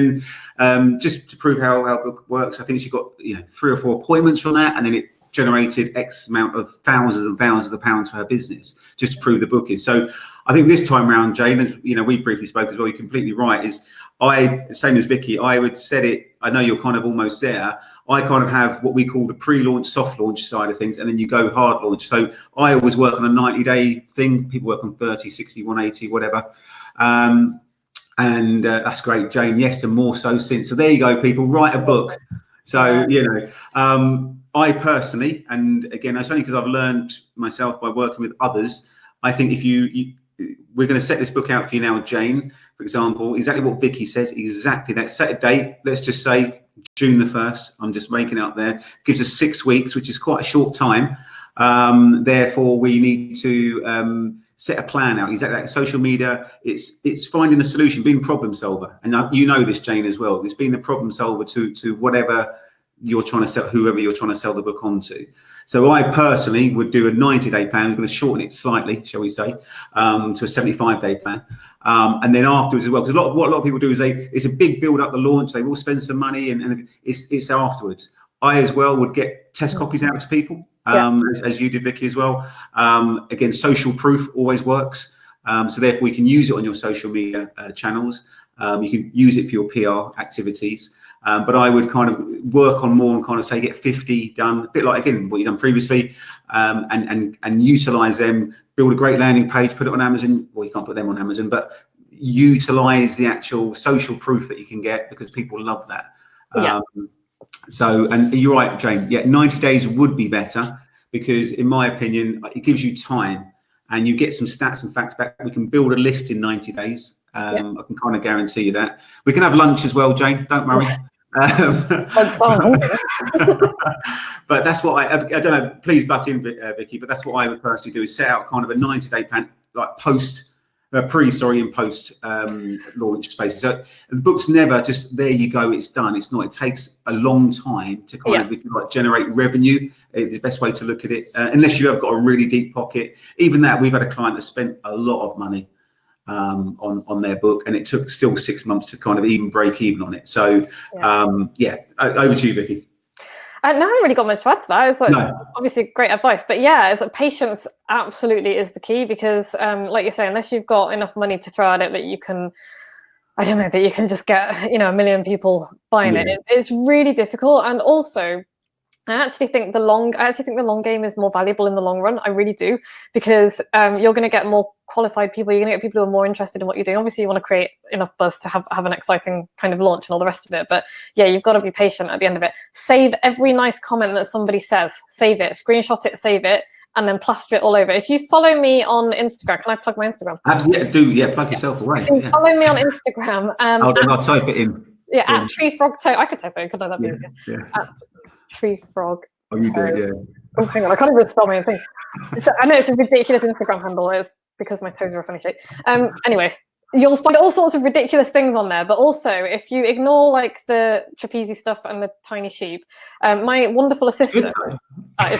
then just to prove how our book works, I think she got 3 or 4 appointments from that, and then it generated X amount of thousands and thousands of pounds for her business, just to prove the book is. So I think this time around, Jane, as we briefly spoke as well, you're completely right, is same as Vicky, I would set it, I know you're kind of almost there, I kind of have what we call the pre-launch, soft launch side of things, and then you go hard launch. So I always work on a 90-day thing, people work on 30, 60, 180, whatever. And that's great, Jane, yes, and more so since. So there you go, people, write a book. So, I personally, and again, that's only because I've learned myself by working with others, I think if we're going to set this book out for you now, Jane, for example, exactly what Vicky says, exactly that. Set a date, let's just say June the 1st. I'm just making it up there. Gives us 6 weeks, which is quite a short time. Therefore, we need to set a plan out. Exactly like social media, it's finding the solution, being problem solver. And you know this, Jane, as well. It's being the problem solver to whatever you're trying to sell, whoever you're trying to sell the book onto. So I personally would do a 90-day plan. I'm going to shorten it slightly, shall we say, to a 75-day plan. And then afterwards as well, because what a lot of people do is it's a big build up the launch. They will spend some money and it's afterwards. I as well would get test copies out to people, as you did, Vicky, as well. Again, social proof always works. So therefore we can use it on your social media channels. You can use it for your PR activities. But I would kind of work on more and kind of say get 50 done, a bit like, again, what you've done previously, and utilize them, build a great landing page, put it on Amazon. Well, you can't put them on Amazon, but utilize the actual social proof that you can get, because people love that. So, and you're right, Jane, 90 days would be better, because in my opinion, it gives you time and you get some stats and facts back. We can build a list in 90 days. I can kind of guarantee you that. We can have lunch as well, Jane, don't worry. But that's what I don't know, please butt in, Vicky, but that's what I would personally do, is set out kind of a 90-day plan, like post launch spaces. So the book's never just there you go, it's done. It's not. It takes a long time to kind of, if you like, generate revenue. It's the best way to look at it, unless you have got a really deep pocket. Even that, we've had a client that spent a lot of money on their book, and it took still 6 months to kind of even break even on it. So over to you, Vicky. No, I haven't really got much to add to that. It's like, obviously great advice, but it's like patience absolutely is the key, because like you say, unless you've got enough money to throw at it that you can, I don't know, that you can just get, a million people buying it, it's really difficult. And also, I actually think the long game is more valuable in the long run. I really do, because you're going to get more qualified people. You're going to get people who are more interested in what you're doing. Obviously, you want to create enough buzz to have an exciting kind of launch and all the rest of it. But you've got to be patient at the end of it. Save every nice comment that somebody says. Save it, screenshot it, save it, and then plaster it all over. If you follow me on Instagram, can I plug my Instagram? Plug yourself away. If you follow me on Instagram. I'll type it in. At Tree Frog Toe. I could type it in, couldn't I? That'd be easier. At Tree Frog. Oh, you do, Oh, hang on, I can't even spell my own thing. I know it's a ridiculous Instagram handle. It's because my toes are a funny shape. Anyway, you'll find all sorts of ridiculous things on there. But also, if you ignore like the trapeze stuff and the tiny sheep, my wonderful assistant. My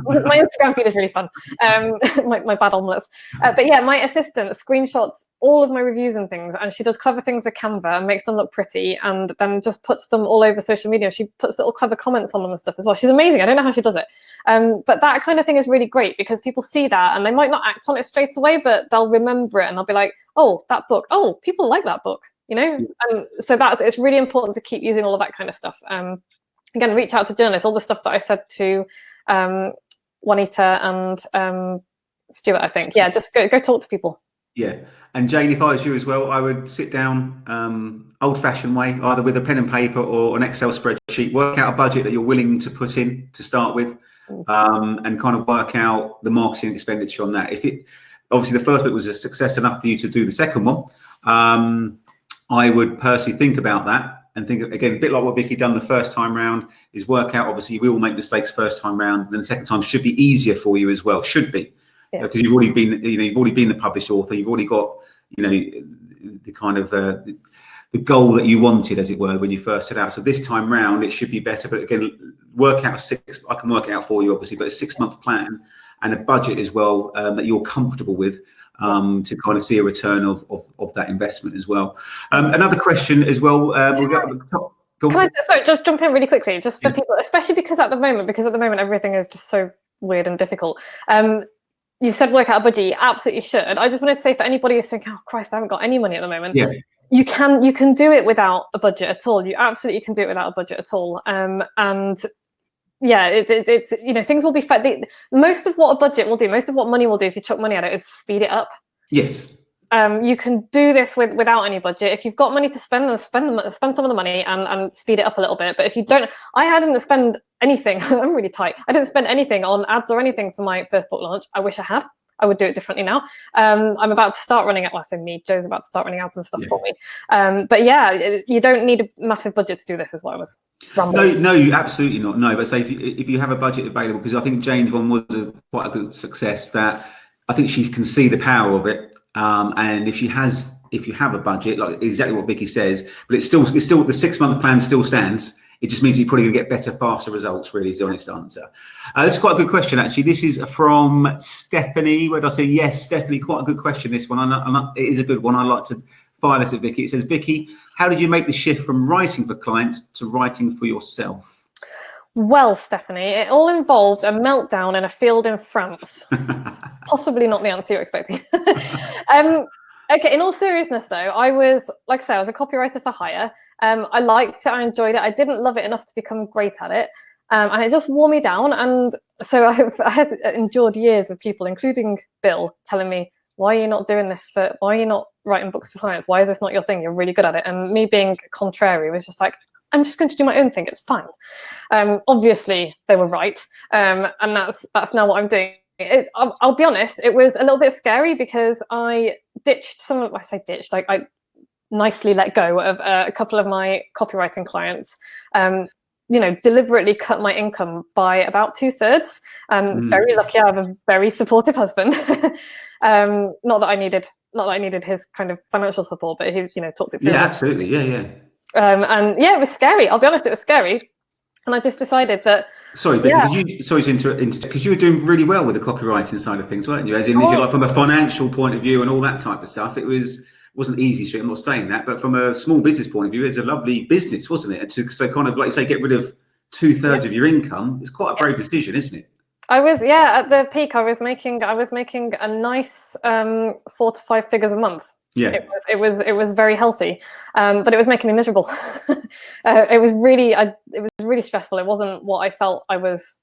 Instagram feed is really fun. My bad omelets. But my assistant screenshots all of my reviews and things, and she does clever things with Canva and makes them look pretty, and then just puts them all over social media. She puts little clever comments on them and stuff as well. She's amazing. I don't know how she does it. But that kind of thing is really great, because people see that and they might not act on it straight away, but they'll remember it and they'll be like, oh, that book. Oh, people like that book, And so it's really important to keep using all of that kind of stuff. Again, reach out to journalists, all the stuff that I said to Juanita and Stuart, I think. Just go talk to people. And Jane, if I was you as well, I would sit down old-fashioned way, either with a pen and paper or an Excel spreadsheet, work out a budget that you're willing to put in to start with, and kind of work out the marketing expenditure on that. If it, obviously the first bit was a success enough for you to do the second one, I would personally think about that and think, again, a bit like what Vicky done the first time round, is work out, obviously we all make mistakes first time round, then the second time should be easier for you as well, should be. Because you've already been, you've already been the published author. You've already got, the kind of the goal that you wanted, as it were, when you first set out. So this time round, it should be better. But again, work out I can work it out for you, obviously, but a 6-month plan and a budget as well that you're comfortable with, to kind of see a return of that investment as well. Another question as well. We'll get at the top. Can I just jump in really quickly, just for people, especially because at the moment everything is just so weird and difficult. You've said work out a budget. You absolutely should. I just wanted to say, for anybody who's thinking, oh Christ, I haven't got any money at the moment. You can do it without a budget at all. You absolutely can do it without a budget at all. It's things will be most of what a budget will do, most of what money will do if you chuck money at it, is speed it up. Yes. You can do this without any budget. If you've got money to spend, then spend some of the money and speed it up a little bit. But if you don't, I didn't spend anything. I'm really tight. I didn't spend anything on ads or anything for my first book launch. I wish I had. I would do it differently now. I'm about to start running out. Well, I say me, Joe's about to start running out and stuff for me. But yeah, you don't need a massive budget to do this, is what I was rambling. No, you absolutely not. No, but say if you have a budget available, because I think Jane's one was quite a good success. That I think she can see the power of it, and if you have a budget, like exactly what Vicky says, but it's still the 6-month plan still stands. It just means you're probably going to get better, faster results, really, is the honest answer. This is quite a good question, actually. This is from Stephanie. Where did I say? Yes, Stephanie, quite a good question, this one. It is a good one. I'd like to fire this at Vicky. It says, Vicky, how did you make the shift from writing for clients to writing for yourself? Well, Stephanie, it all involved a meltdown in a field in France. Possibly not the answer you're expecting. Okay, in all seriousness though, I was, like I say, I was a copywriter for hire. I liked it, I enjoyed it. I didn't love it enough to become great at it. And it just wore me down. And so I had endured years of people, including Bill, telling me, why are you not doing this why are you not writing books for clients? Why is this not your thing? You're really good at it. And me being contrary was just like, I'm just going to do my own thing. It's fine. Obviously they were right. And that's now what I'm doing. I'll be honest, it was a little bit scary because I ditched I nicely let go of a couple of my copywriting clients, deliberately cut my income by about 2/3. Very lucky I have a very supportive husband. Not that I needed his kind of financial support, but he, talked it through. Yeah, absolutely. Yeah. And yeah, it was scary. I'll be honest, it was scary. And I just decided that. Sorry, Vicky, sorry to interrupt, because you were doing really well with the copywriting side of things, weren't you? As in, if you like, from a financial point of view and all that type of stuff, it wasn't easy street. I'm not saying that, but from a small business point of view, it's a lovely business, wasn't it? So kind of like you say, get rid of 2/3 of your income. It's quite a brave decision, isn't it? I was, at the peak, I was making a nice 4 to 5 figures a month. Yeah, it was very healthy, but it was making me miserable. It was really stressful. It wasn't what I felt I was,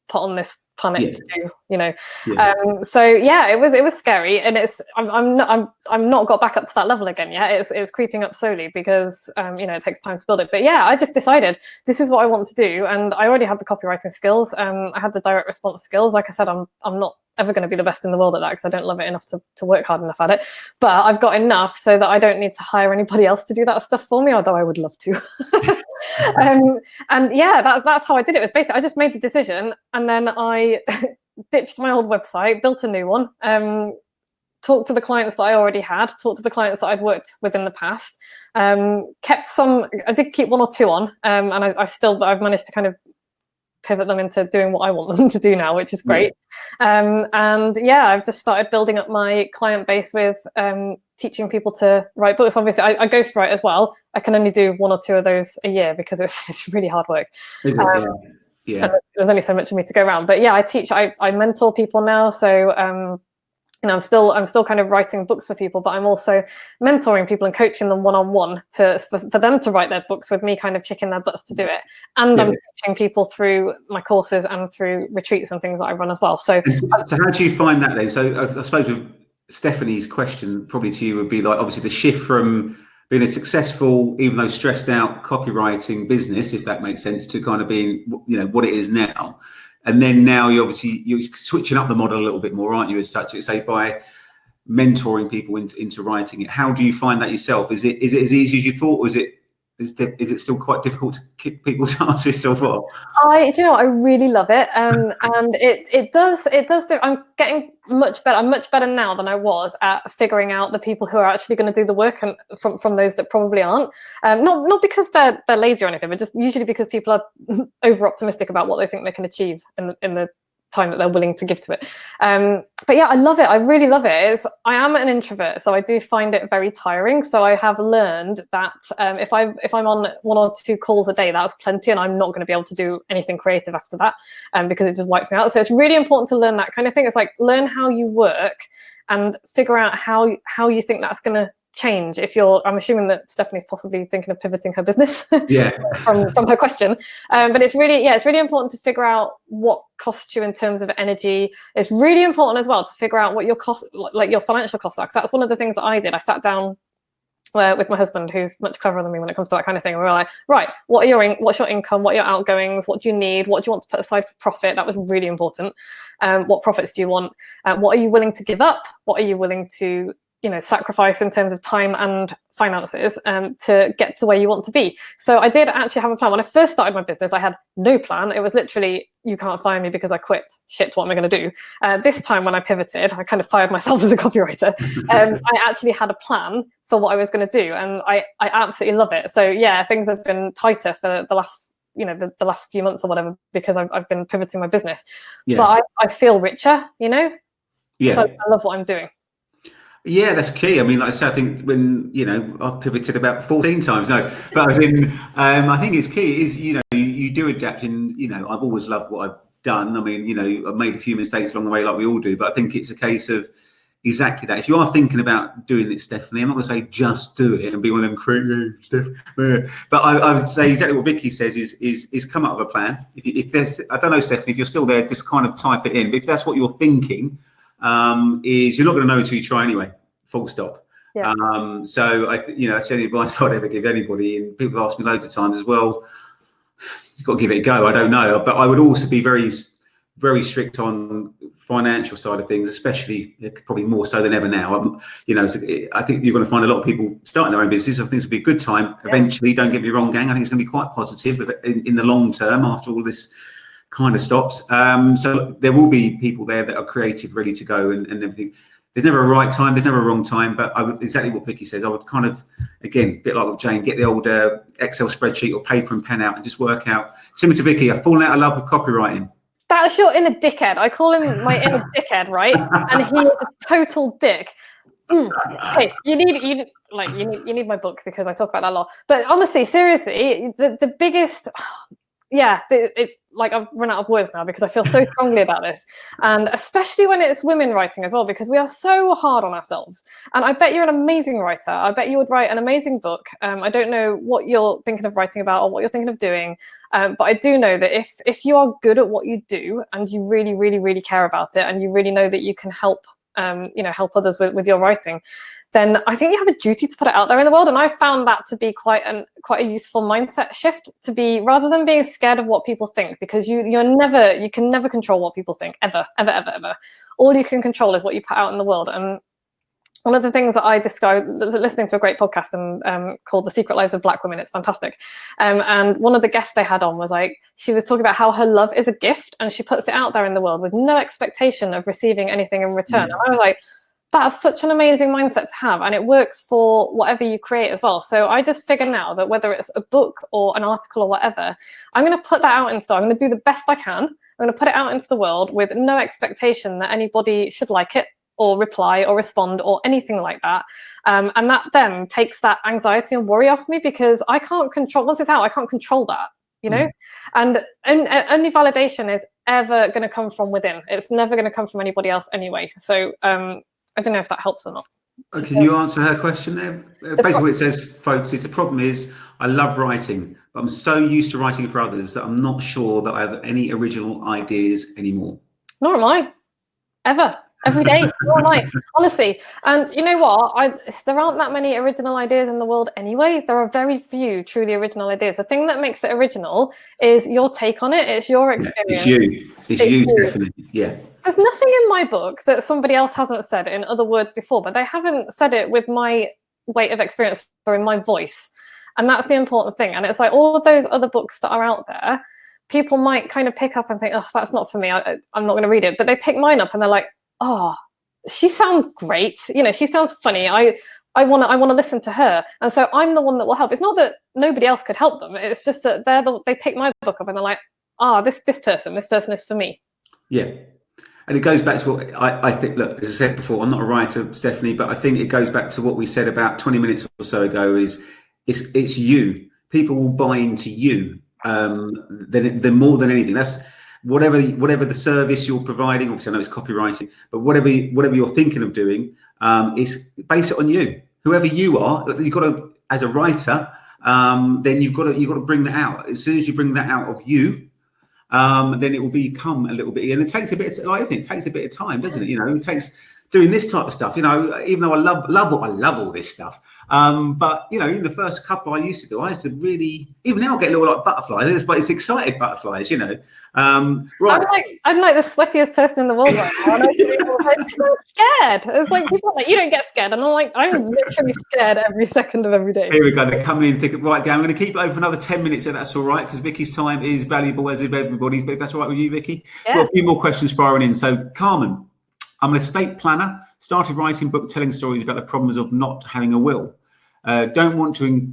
put on this planet to do. So yeah, it was scary, and I'm not got back up to that level again yet. It's creeping up slowly because it takes time to build it. But yeah, I just decided this is what I want to do, and I already had the copywriting skills. I had the direct response skills. Like I said, I'm not ever going to be the best in the world at that because I don't love it enough to work hard enough at it. But I've got enough so that I don't need to hire anybody else to do that stuff for me, although I would love to. And yeah, that's how I did it. It was basically I just made the decision, and then I ditched my old website, built a new one, talked to the clients that I already had, talked to the clients that I'd worked with in the past, kept some. I did keep 1 or 2 on, and I've managed to kind of pivot them into doing what I want them to do now, which is great. And yeah, I've just started building up my client base with teaching people to write books. Obviously, I ghostwrite as well. I can only do 1 or 2 of those a year because it's really hard work. Yeah. There's only so much for me to go around. But yeah, I teach. I mentor people now. So I'm still kind of writing books for people, but I'm also mentoring people and coaching them one-on-one for them to write their books with me kind of kicking their butts to do it. And I'm teaching people through my courses and through retreats and things that I run as well. So how do you find that then? So I suppose with Stephanie's question probably to you would be like, obviously the shift from being a successful, even though stressed out copywriting business, if that makes sense, to kind of being, what it is now. And then now you're switching up the model a little bit more, aren't you, as such, say, by mentoring people into writing it. How do you find that yourself? Is it as easy as you thought, or is it still quite difficult to kick people's asses or what? I really love it. And it does do. I'm getting much better. I'm much better now than I was at figuring out the people who are actually going to do the work, and from those that probably aren't. Not because they're lazy or anything, but just usually because people are over optimistic about what they think they can achieve in the time that they're willing to give to it. But yeah, I love it. I really love it. I am an introvert, so I do find it very tiring. So I have learned that if I'm on 1 or 2 calls a day, that's plenty, and I'm not going to be able to do anything creative after that because it just wipes me out. So it's really important to learn that kind of thing. It's like learn how you work and figure out how you think that's going to change. I'm assuming that Stephanie's possibly thinking of pivoting her business from her question, but it's really important to figure out what costs you in terms of energy. It's really important as well to figure out what your cost, like your financial costs are, because that's one of the things that I did. I sat down with my husband, who's much cleverer than me when it comes to that kind of thing. And we were like, right, what's your income? What are your outgoings? What do you need? What do you want to put aside for profit? That was really important. What profits do you want? What are you willing to give up? What are you willing to, sacrifice in terms of time and finances to get to where you want to be? So I did actually have a plan. When I first started my business, I had no plan. It was literally, you can't fire me because I quit. Shit, what am I going to do? This time when I pivoted, I kind of fired myself as a copywriter. I actually had a plan for what I was going to do, and I absolutely love it. So yeah, things have been tighter for the last the last few months or whatever, because I've been pivoting my business. Yeah. But I feel richer, Yeah. So I love what I'm doing. Yeah, that's key. I mean, like I said, I think when, I've pivoted about 14 times. No, but I think it's key is, you do adapt, and, I've always loved what I've done. I mean, I've made a few mistakes along the way like we all do, but I think it's a case of exactly that. If you are thinking about doing it, Stephanie, I'm not going to say just do it and be one of them crazy stuff. But I would say exactly what Vicky says is come up with a plan. If there's, I don't know, Stephanie, if you're still there, just kind of type it in. But if that's what you're thinking, is you're not going to know until you try anyway. Full stop. Yeah. So that's the only advice I'd ever give anybody. And people ask me loads of times as well, you've got to give it a go. I don't know, but I would also be very, very strict on financial side of things, especially probably more so than ever now. I think you're going to find a lot of people starting their own business. I think it's going to be a good time eventually. Don't get me wrong, gang. I think it's going to be quite positive in the long term after all this kind of stops. So there will be people there that are creative, ready to go and everything. There's never a right time, there's never a wrong time, but I would, exactly what Vicky says, I would kind of, again, a bit like with Jane, get the old Excel spreadsheet or paper and pen out and just work out. Similar to Vicky, I've fallen out of love with copywriting. That's your inner dickhead. I call him my inner dickhead, right? And he is a total dick. Hey, you need my book, because I talk about that a lot. But honestly, seriously, the biggest... Yeah, it's like I've run out of words now because I feel so strongly about this. And especially when it's women writing as well, because we are so hard on ourselves. And I bet you're an amazing writer. I bet you would write an amazing book. I don't know what you're thinking of writing about or what you're thinking of doing. But I do know that if you are good at what you do and you really, really, really care about it, and you really know that you can help help others with your writing, then I think you have a duty to put it out there in the world. And I found that to be quite a useful mindset shift, to be, rather than being scared of what people think, because you can never control what people think, ever. All you can control is what you put out in the world. And one of the things that I discovered listening to a great podcast called The Secret Lives of Black Women, it's fantastic. And one of the guests they had on was she was talking about how her love is a gift, and she puts it out there in the world with no expectation of receiving anything in return. And I was like, that's such an amazing mindset to have, and it works for whatever you create as well. So I just figure now that whether it's a book or an article or whatever, I'm going to put that out in store. I'm going to do the best I can. I'm going to put it out into the world with no expectation that anybody should like it or reply or respond or anything like that. And that then takes that anxiety and worry off me, because I can't control, once it's out, I can't control that. And only validation is ever going to come from within. It's never going to come from anybody else anyway. So I don't know if that helps or not. Can you answer her question there? Basically what it says, folks, the problem is I love writing, but I'm so used to writing for others that I'm not sure that I have any original ideas anymore. Nor am I. Ever. Every day. Nor am I. Honestly. And you know what? There aren't that many original ideas in the world anyway. There are very few truly original ideas. The thing that makes it original is your take on it. It's your experience. It's you, Stephanie. Yeah. There's nothing in my book that somebody else hasn't said in other words before, but they haven't said it with my weight of experience or in my voice. And that's the important thing. And it's like all of those other books that are out there, people might kind of pick up and think, oh, that's not for me. I'm not going to read it. But they pick mine up and they're like, oh, she sounds great. She sounds funny. I want to listen to her. And so I'm the one that will help. It's not that nobody else could help them. It's just that they pick my book up and they're like, this person is for me. Yeah. And it goes back to what I think, look, as I said before, I'm not a writer, Stephanie, but I think it goes back to what we said about 20 minutes or so ago is it's you. People will buy into you than more than anything. That's whatever the service you're providing. Obviously, I know it's copywriting, but whatever you're thinking of doing, is base it on you. Whoever you are, you've got to, as a writer, then you've got to bring that out. As soon as you bring that out of you, then it will become a little bit, and it takes a bit of, like everything, it takes a bit of time, doesn't it? It takes doing this type of stuff, even though I love all this stuff, But you know, in the first couple I used to really, even now I get a little like butterflies, but it's excited butterflies, you know. Right. I'm like the sweatiest person in the world right now, and I'm scared. It's like people are like, you don't get scared, and I'm like, I'm literally scared every second of every day. Here we go. They're coming in thick. Right, I'm going to keep it over for another 10 minutes, if that's all right, because Vicky's time is valuable as is everybody's. But if that's all right with you, Vicky, yeah. Got a few more questions firing in. So, Carmen, I'm an estate planner. Started writing book telling stories about the problems of not having a will. Don't want to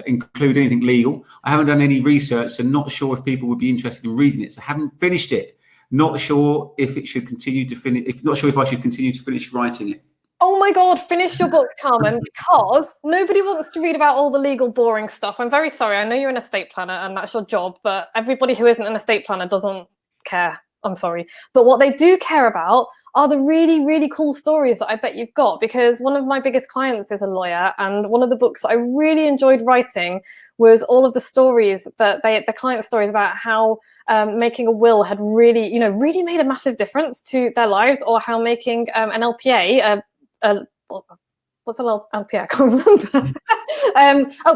include anything legal. I haven't done any research, so not sure if people would be interested in reading it. So haven't finished it. Not sure if it should continue to finish. Not sure if I should continue to finish writing it. Oh my God, finish your book, Carmen, because nobody wants to read about all the legal, boring stuff. I'm very sorry. I know you're an estate planner and that's your job, but everybody who isn't an estate planner doesn't care. I'm sorry. But what they do care about are the really, really cool stories that I bet you've got, because one of my biggest clients is a lawyer, and one of the books that I really enjoyed writing was all of the stories that the client stories about how making a will had really, you know, really made a massive difference to their lives, or how making an LPA, what's a little LPA? I can't remember.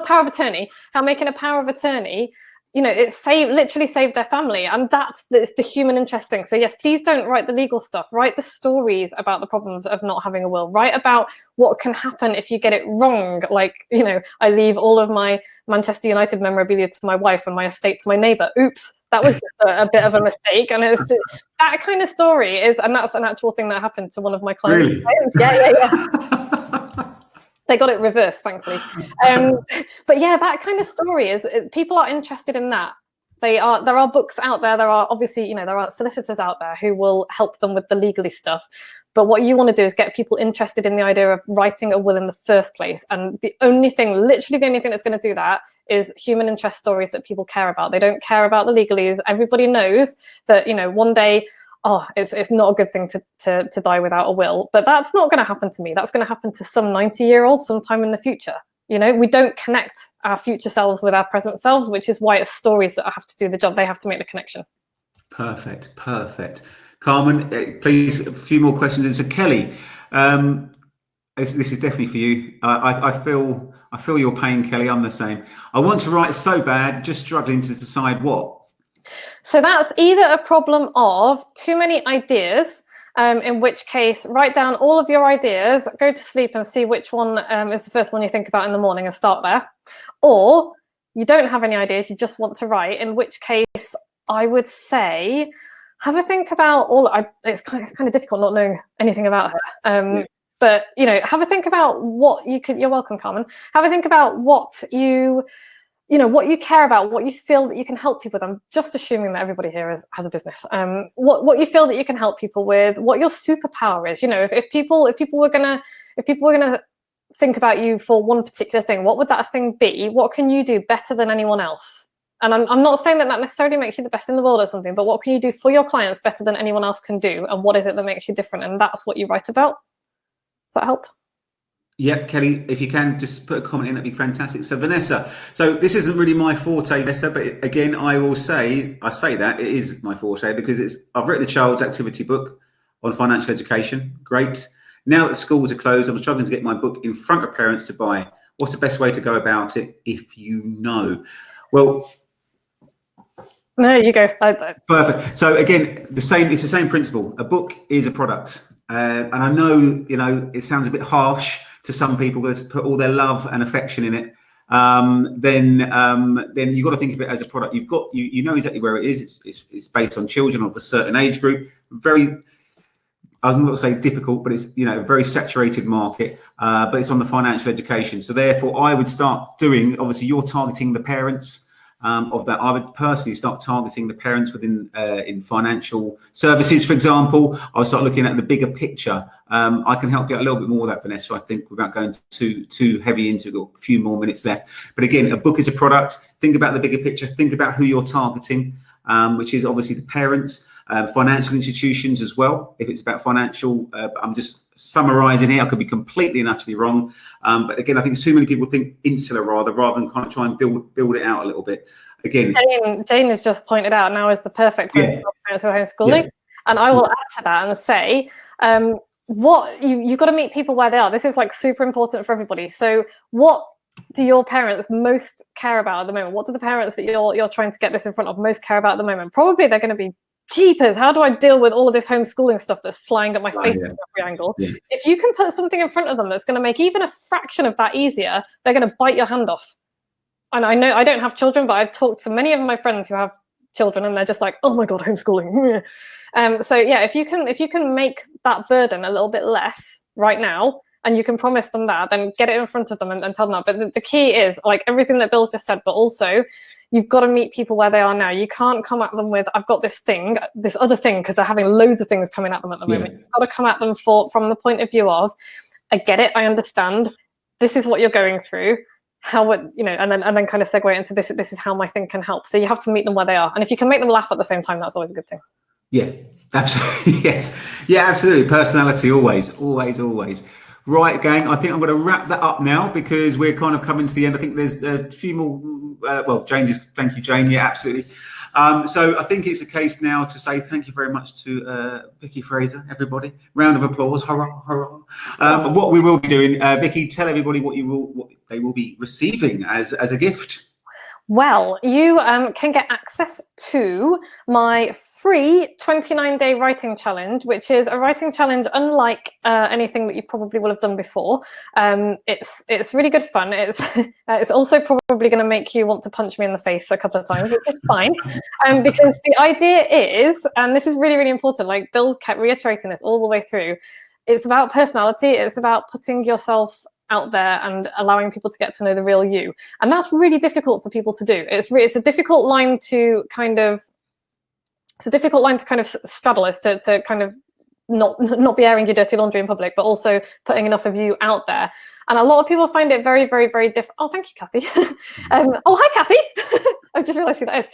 Power of attorney. How making a power of attorney, you know, it literally saved their family, and that's the human interest thing. So yes, please don't write the legal stuff. Write the stories about the problems of not having a will. Write about what can happen if you get it wrong. Like, you know, I leave all of my Manchester United memorabilia to my wife and my estate to my neighbour. Oops, that was just a bit of a mistake. And it's just, that kind of story is, and that's an actual thing that happened to one of my clients. Really? Yeah. They got it reversed, thankfully. But yeah, that kind of story is, people are interested in that. There are books out there. There are obviously, you know, there are solicitors out there who will help them with the legally stuff. But what you want to do is get people interested in the idea of writing a will in the first place. And literally the only thing that's going to do that is human interest stories that people care about. They don't care about the legalese. Everybody knows that, you know, one day, it's not a good thing to die without a will, but that's not going to happen to me. That's going to happen to some 90-year-old sometime in the future. You know, we don't connect our future selves with our present selves, which is why it's stories that have to do the job. They have to make the connection. Perfect. Carmen, please, a few more questions. And so Kelly, this is definitely for you. I feel your pain, Kelly. I'm the same. I want to write so bad, just struggling to decide what. So that's either a problem of too many ideas, in which case write down all of your ideas, go to sleep and see which one is the first one you think about in the morning and start there. Or you don't have any ideas, you just want to write, in which case I would say have a think about it's kind of difficult not knowing anything about her. But, you know, have a think about what you could, you're welcome, Carmen. Have a think about what you care about, what you feel that you can help people with. I'm just assuming that everybody here has a business. What you feel that you can help people with, what your superpower is. You know, if people were gonna think about you for one particular thing, what would that thing be? What can you do better than anyone else? And I'm not saying that necessarily makes you the best in the world or something, but what can you do for your clients better than anyone else can do? And what is it that makes you different? And that's what you write about. Does that help? Yep, Kelly, if you can just put a comment in, that'd be fantastic. So Vanessa, so this isn't really my forte, Vanessa, but again, I say that it is my forte because I've written a child's activity book on financial education. Great. Now that schools are closed, I'm struggling to get my book in front of parents to buy. What's the best way to go about it if you know? Well, there you go. Perfect. So again, it's the same principle. A book is a product. And I know, you know, it sounds a bit harsh to some people that put all their love and affection in it. Then you've got to think of it as a product. You know exactly where it is. It's based on children of a certain age group. I'm not going to say difficult, but it's, you know, a very saturated market, but it's on the financial education. So therefore I would start doing, obviously you're targeting the parents of that. I would personally start targeting the parents within in financial services, for example. I would start looking at the bigger picture. I can help you out a little bit more with that, Vanessa, I think, without going too heavy into it. Got a few more minutes left. But again, a book is a product. Think about the bigger picture. Think about who you're targeting, which is obviously the parents, financial institutions as well. If it's about financial, I'm just summarising here. I could be completely and utterly wrong. But again, I think too many people think insular rather than kind of try and build it out a little bit. Again, Jane has just pointed out now is the perfect time to start parents who are homeschooling. Yeah. And I will add to that and say, you've got to meet people where they are. This is like super important for everybody. So what do your parents most care about at the moment? What do the parents that you're trying to get this in front of most care about at the moment? Probably they're going to be, jeepers, how do I deal with all of this homeschooling stuff that's flying at my face from every angle? Yeah. If you can put something in front of them that's going to make even a fraction of that easier, they're going to bite your hand off. And I know I don't have children, but I've talked to many of my friends who have children, and they're just like, oh my God, homeschooling. So yeah, if you can make that burden a little bit less right now, and you can promise them that, then get it in front of them and tell them that. But the key is like everything that Bill's just said, but also you've got to meet people where they are now. You can't come at them with, I've got this thing, this other thing, because they're having loads of things coming at them at the moment. You've got to come at them from the point of view of, I get it, I understand, this is what you're going through. How would and then kind of segue into this is how my thing can help. So you have to meet them where they are. And if you can make them laugh at the same time, that's always a good thing. Yeah, absolutely. Yes. Yeah, absolutely. Personality, always. Right, gang, I think I'm going to wrap that up now because we're kind of coming to the end. I think there's a few more. Thank you, Jane. Yeah, absolutely. So I think it's a case now to say thank you very much to Vicky, Fraser, everybody. Round of applause. Hurrah, hurrah. What we will be doing, Vicky, tell everybody what they will be receiving as a gift. Well, you can get access to my free 29-day writing challenge, which is a writing challenge unlike anything that you probably will have done before. It's really good fun. It's also probably going to make you want to punch me in the face a couple of times, which is fine. Because the idea is, and this is really, really important, like Bill's kept reiterating this all the way through, it's about personality. It's about putting yourself out there and allowing people to get to know the real you, and that's really difficult for people to do. It's a difficult line to kind of straddle, is to kind of not be airing your dirty laundry in public, but also putting enough of you out there. And a lot of people find it very, very, very different. Oh, thank you, Kathy. Oh, hi, Kathy. I've just realised who that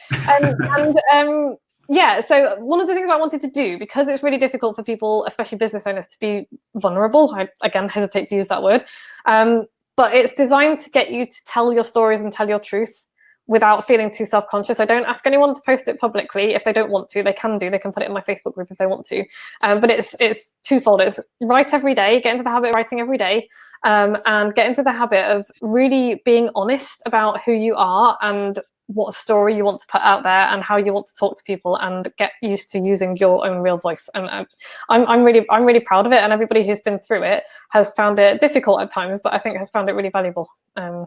is. Yeah, so one of the things I wanted to do, because it's really difficult for people, especially business owners, to be vulnerable, I again hesitate to use that word, but it's designed to get you to tell your stories and tell your truth without feeling too self-conscious. I don't ask anyone to post it publicly. If they don't want to, they can put it in my Facebook group if they want to. But it's twofold. It's write every day, get into the habit of writing every day, and get into the habit of really being honest about who you are and what story you want to put out there and how you want to talk to people, and get used to using your own real voice. And I'm really proud of it, and everybody who's been through it has found it difficult at times, but I think has found it really valuable. And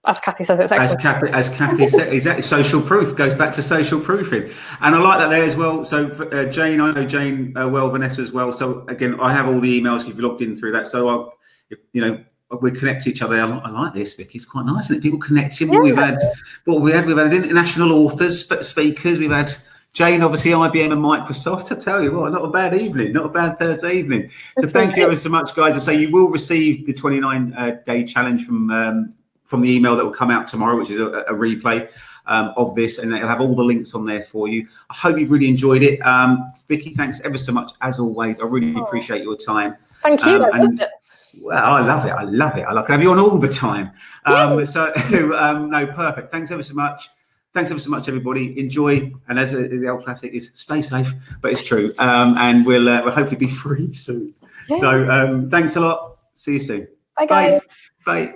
as Kathy says, it's excellent. As Kathy said, exactly, social proof goes back to social proofing, and I like that there as well. So Jane, I know Jane well, Vanessa as well. So again, I have all the emails you've logged in through that. So we connect to each other. I like this, Vicky. It's quite nice, isn't it? People connecting. Yeah. We've had international authors, speakers. We've had Jane, obviously, IBM and Microsoft. I tell you what, not a bad evening, not a bad Thursday evening. So thank you ever so much, guys. I say you will receive the 29-day challenge from the email that will come out tomorrow, which is a replay of this, and it'll have all the links on there for you. I hope you've really enjoyed it. Vicky, thanks ever so much, as always. I really appreciate your time. Thank you. I loved it. Well, I love it. I like to have you on all the time. No, perfect. Thanks ever so much. Thanks ever so much, everybody. Enjoy. And as the old classic is, stay safe, but it's true. And we'll hopefully be free soon. Yeah. So thanks a lot. See you soon. Bye, guys. Bye.